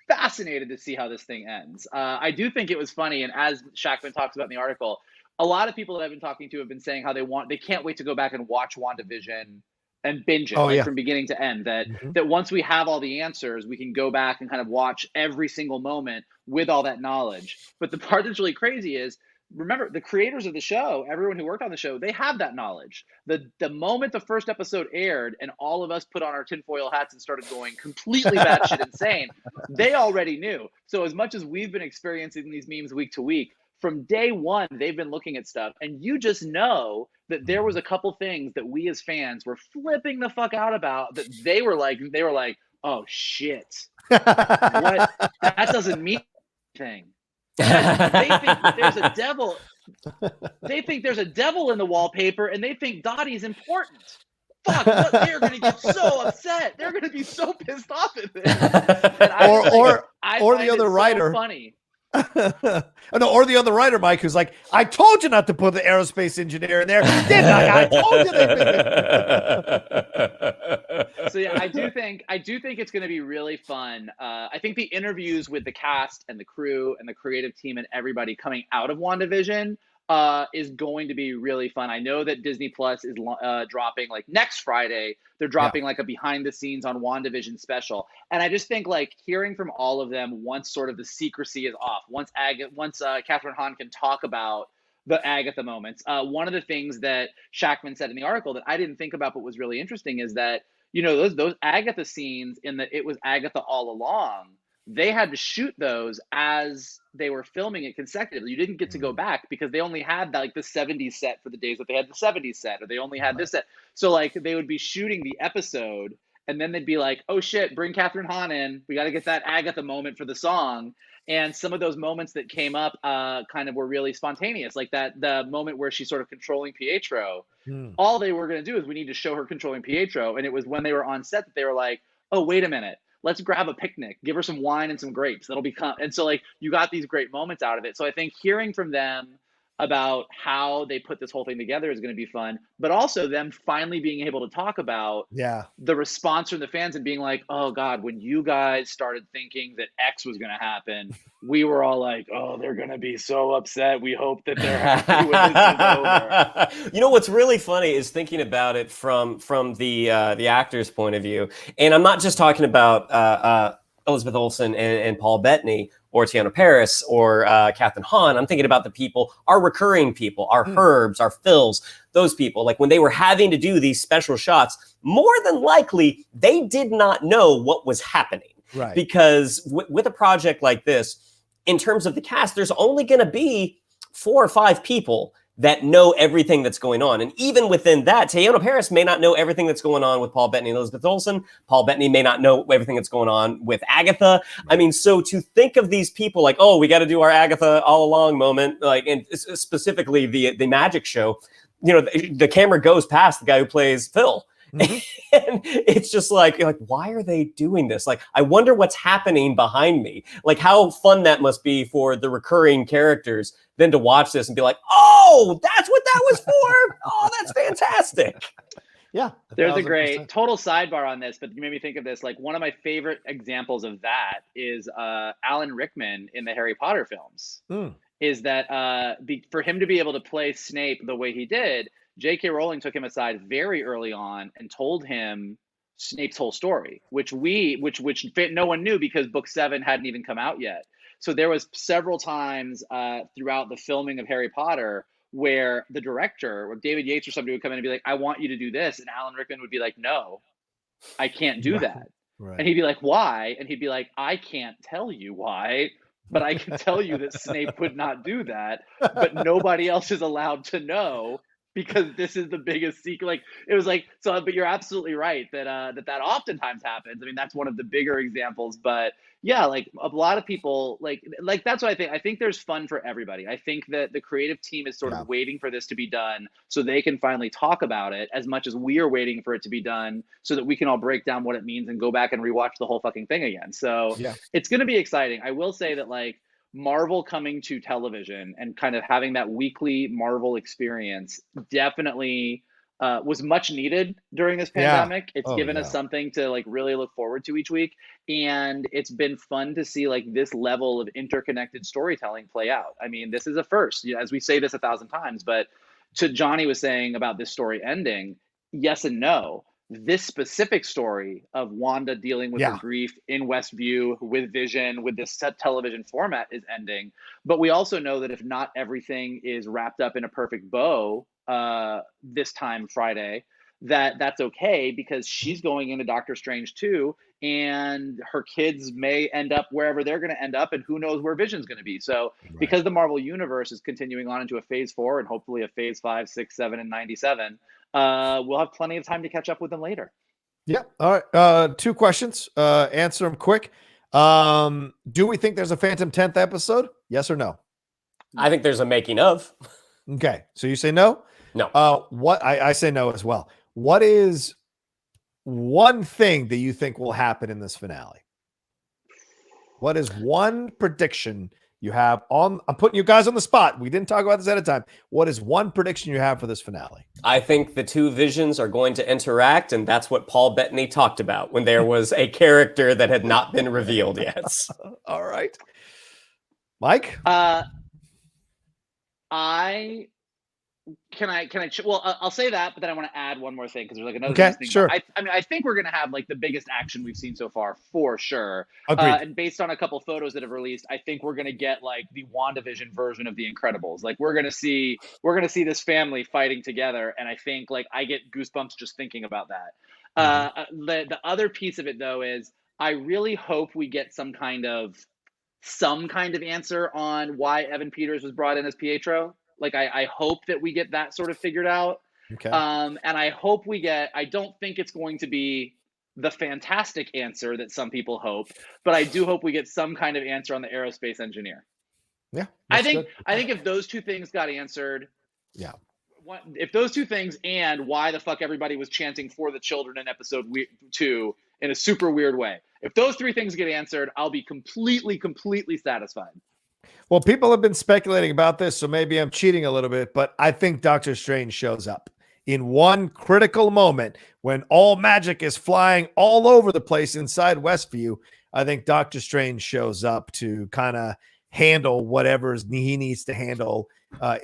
fascinated to see how this thing ends. I do think it was funny. And as Shackman talks about in the article, a lot of people that I've been talking to have been saying how they can't wait to go back and watch WandaVision and binge it from beginning to end. That once we have all the answers, we can go back and kind of watch every single moment with all that knowledge. But the part that's really crazy is, remember, the creators of the show, everyone who worked on the show, they have that knowledge. The moment the first episode aired and all of us put on our tinfoil hats and started going completely batshit insane, they already knew. So as much as we've been experiencing these memes week to week, from day one, they've been looking at stuff, and you just know that there was a couple things that we as fans were flipping the fuck out about that they were like, oh shit, what? That doesn't mean anything. They think that there's a devil. They think there's a devil in the wallpaper, and they think Dottie's important. Fuck, they're going to get so upset. They're going to be so pissed off at this. Or the other writer. So funny. Or the other writer, Mike, who's like, I told you not to put the aerospace engineer in there, didn't I? I told you. So yeah, I do think it's going to be really fun. I think the interviews with the cast and the crew and the creative team and everybody coming out of WandaVision is going to be really fun. I know that Disney Plus is dropping like next Friday. They're dropping like a behind the scenes on WandaVision special. And I just think like hearing from all of them once sort of the secrecy is off, once Catherine Hahn can talk about the Agatha moments. One of the things that Shackman said in the article that I didn't think about but was really interesting is that, those Agatha scenes in the It Was Agatha All Along, they had to shoot those as they were filming it consecutively. You didn't get to go back because they only had like the 70s set for the days that they had the 70s set, or they only had this set. So like they would be shooting the episode and then they'd be like, oh shit, bring Catherine Hahn in. We got to get that Agatha moment for the song. And some of those moments that came up kind of were really spontaneous, like the moment where she's sort of controlling Pietro. All they were going to do is we need to show her controlling Pietro. And it was when they were on set that they were like, oh, wait a minute. Let's grab a picnic, give her some wine and some grapes. That'll become, and so like you got these great moments out of it. So I think hearing from them about how they put this whole thing together is going to be fun, but also them finally being able to talk about the response from the fans and being like, oh God, when you guys started thinking that X was going to happen, we were all like, oh, they're going to be so upset. We hope that they're happy when this is over. What's really funny is thinking about it from the actor's point of view. And I'm not just talking about Elizabeth Olsen and Paul Bettany or Tiana Paris or Catherine Hahn. I'm thinking about the people, our recurring people, our Herbs, our Phils, those people. Like when they were having to do these special shots, more than likely, they did not know what was happening. Right. Because with a project like this, in terms of the cast, there's only going to be 4 or 5 people that know everything that's going on. And even within that, Tiana Paris may not know everything that's going on with Paul Bettany and Elizabeth Olsen. Paul Bettany may not know everything that's going on with Agatha. I mean, so to think of these people like, oh, we got to do our Agatha all along moment, like, and specifically the magic show, the camera goes past the guy who plays Phil. Mm-hmm. And it's just like, why are they doing this? Like, I wonder what's happening behind me. Like, how fun that must be for the recurring characters then to watch this and be like, oh, that's what that was for. Oh, that's fantastic. Yeah. There's a great total sidebar on this, but you made me think of this. Like, one of my favorite examples of that is Alan Rickman in the Harry Potter films. Is that for him to be able to play Snape the way he did, J.K. Rowling took him aside very early on and told him Snape's whole story, which no one knew because book 7 hadn't even come out yet. So there was several times throughout the filming of Harry Potter where the director or David Yates or somebody would come in and be like, I want you to do this. And Alan Rickman would be like, no, I can't do that. Right. And he'd be like, why? And he'd be like, I can't tell you why, but I can tell you that Snape would not do that, but nobody else is allowed to know because this is the biggest secret. Like, it was like, so, but you're absolutely right that that oftentimes happens. I mean, that's one of the bigger examples, but yeah, like a lot of people like that's what I think. I think there's fun for everybody. I think that the creative team is sort of waiting for this to be done so they can finally talk about it as much as we are waiting for it to be done so that we can all break down what it means and go back and rewatch the whole fucking thing again. So it's going to be exciting. I will say that like Marvel coming to television and kind of having that weekly Marvel experience definitely was much needed during this pandemic. It's given us something to like really look forward to each week. And it's been fun to see like this level of interconnected storytelling play out. I mean, this is a first, as we say this 1,000 times, but to Johnny was saying about this story ending, yes and no. This specific story of Wanda dealing with her grief in Westview with Vision, with this set television format is ending. But we also know that if not everything is wrapped up in a perfect bow this time Friday, that's okay because she's going into Doctor Strange 2 and her kids may end up wherever they're going to end up and who knows where Vision's going to be. So because the Marvel Universe is continuing on into a phase 4 and hopefully a phase 5, 6, 7, and 97, we'll have plenty of time to catch up with them later. Yeah. All right. 2 questions. Answer them quick. Do we think there's a Phantom 10th episode? Yes or no? I think there's a making of. Okay. So you say no? No. What I say no as well. What is one thing that you think will happen in this finale? What is one prediction you have on? I'm putting you guys on the spot. We didn't talk about this at a time. What is one prediction you have for this finale? I think the 2 visions are going to interact, and that's what Paul Bettany talked about when there was a character that had not been revealed yet. All right. Mike? I'll say that, but then I want to add one more thing because there's like another thing. Sure. I mean, I think we're going to have like the biggest action we've seen so far for sure. Agreed. And based on a couple photos that have released, I think we're going to get like the WandaVision version of The Incredibles. Like we're going to see this family fighting together, and I think like I get goosebumps just thinking about that. The other piece of it though is I really hope we get some kind of answer on why Evan Peters was brought in as Pietro. Like, I hope that we get that sort of figured out. Okay. And I hope I don't think it's going to be the fantastic answer that some people hope, but I do hope we get some kind of answer on the aerospace engineer. Yeah. I think if those 2 things got answered. Yeah. If those 2 things and why the fuck everybody was chanting for the children in episode 2 in a super weird way. If those 3 things get answered, I'll be completely satisfied. Well, people have been speculating about this, so maybe I'm cheating a little bit, but I think Doctor Strange shows up in one critical moment when all magic is flying all over the place inside Westview. I think Doctor Strange shows up to kind of handle whatever he needs to handle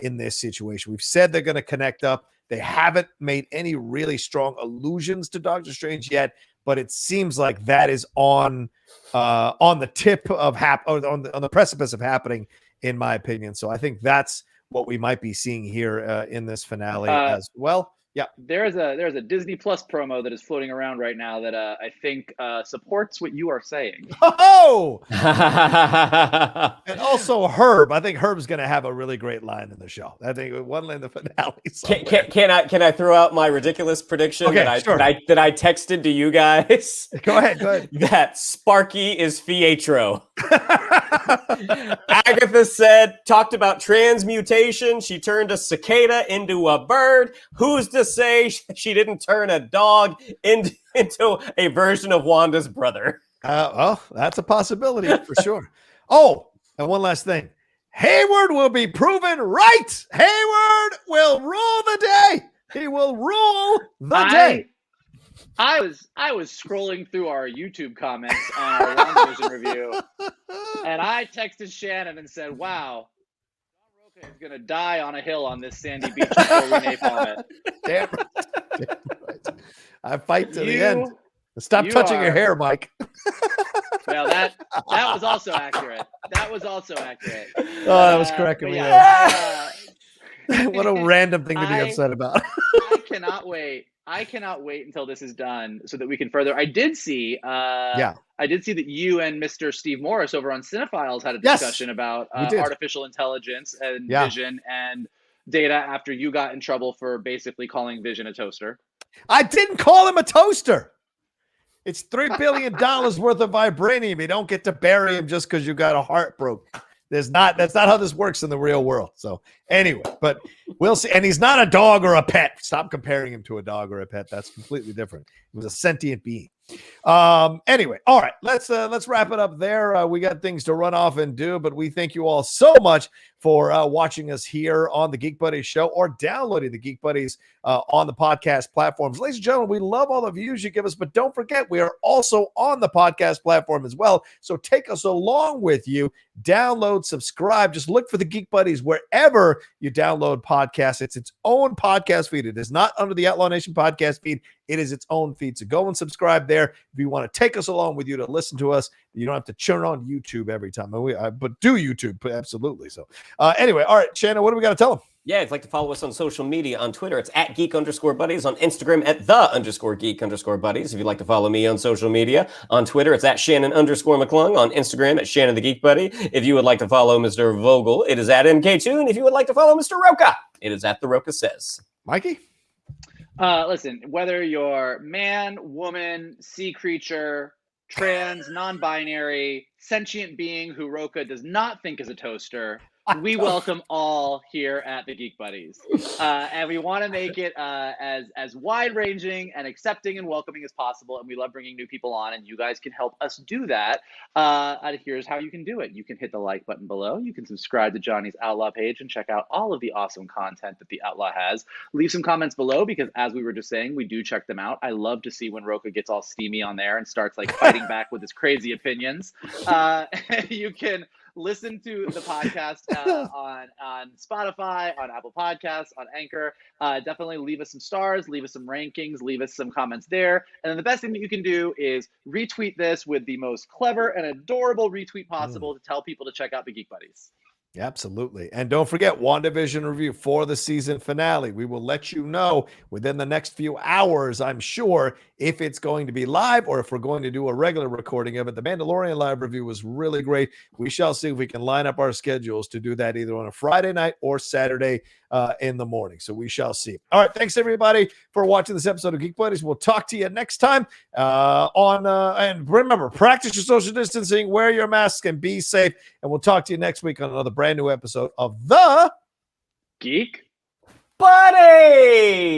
in this situation. We've said they're going to connect up. They haven't made any really strong allusions to Doctor Strange yet, but it seems like that is on the tip of on the precipice of happening, in my opinion. So I think that's what we might be seeing here in this finale as well. Yeah, there's a Disney Plus promo that is floating around right now that I think supports what you are saying. Oh, and also Herb. I think Herb's going to have a really great line in the show. I think one line in the finale. Can I throw out my ridiculous prediction that I texted to you guys? Go ahead. That Sparky is Pietro. Agatha talked about transmutation. She turned a cicada into a bird. Who's to say she didn't turn a dog into a version of Wanda's brother? Well, that's a possibility for sure. Oh, and one last thing. Hayward will be proven right. Hayward will rule the day. He will rule the day. I was scrolling through our YouTube comments on our WandaVision review, and I texted Shannon and said, "Wow, John Rocha is going to die on a hill on this sandy beach before we napalm it." Damn right. I fight to the end. Stop touching your hair, Mike. Well, that was also accurate. Oh, that was cracking me up. What a random thing to be I- upset about. I cannot wait. I cannot wait until this is done so that we can further. I did see that you and Mr. Steve Morris over on Cinephiles had a Yes, discussion about we did. artificial intelligence and Yeah. Vision and Data after you got in trouble for basically calling Vision a toaster. I didn't call him a toaster. It's $3 billion worth of vibranium. You don't get to bury him just because you got a heart broke. That's not how this works in the real world. So anyway, but we'll see. And he's not a dog or a pet. Stop comparing him to a dog or a pet. That's completely different. He was a sentient being. Anyway, all right, let's wrap it up there. We got things to run off and do, but we thank you all so much for watching us here on the Geek Buddies show or downloading the Geek Buddies on the podcast platforms. Ladies and gentlemen, we love all the views you give us, but don't forget we are also on the podcast platform as well. So take us along with you. Download, subscribe. Just look for the Geek Buddies wherever you download podcasts. It's its own podcast feed. It is not under the Outlaw Nation podcast feed. It is its own feed. So go and subscribe there if you want to take us along with you to listen to us. You don't have to churn on YouTube every time, but do YouTube, absolutely. So anyway, all right, Shannon, what do we got to tell them? Yeah, if you'd like to follow us on social media, on Twitter, it's at @geek_buddies. On Instagram, at @the_geek_buddies. If you'd like to follow me on social media, on Twitter, it's at Shannon_McClung. On Instagram, at Shannon the Geek Buddy. If you would like to follow Mr. Vogel, it is at MK2. And if you would like to follow Mr. Rocha, it is at The Rocha Says. Mikey? Listen, whether you're man, woman, sea creature, trans, non-binary, sentient being who Rocha does not think is a toaster, we welcome all here at the Geek Buddies. And we want to make it as wide-ranging and accepting and welcoming as possible. And we love bringing new people on, and you guys can help us do that. And here's how you can do it. You can hit the like button below. You can subscribe to Johnny's Outlaw page and check out all of the awesome content that the Outlaw has. Leave some comments below because, as we were just saying, we do check them out. I love to see when Rocha gets all steamy on there and starts like fighting back with his crazy opinions. You can listen to the podcast on Spotify, on Apple Podcasts, on Anchor. Definitely leave us some stars, leave us some rankings, leave us some comments there. And then the best thing that you can do is retweet this with the most clever and adorable retweet possible to tell people to check out the Geek Buddies. Absolutely. And don't forget WandaVision review for the season finale. We will let you know within the next few hours, I'm sure, if it's going to be live or if we're going to do a regular recording of it. The Mandalorian live review was really great. We shall see if we can line up our schedules to do that either on a Friday night or Saturday in the morning. So we shall see. All right. Thanks, everybody, for watching this episode of Geek Buddies. We'll talk to you next time and remember, practice your social distancing, wear your mask, and be safe. And we'll talk to you next week on another brand new episode of the Geek Buddies.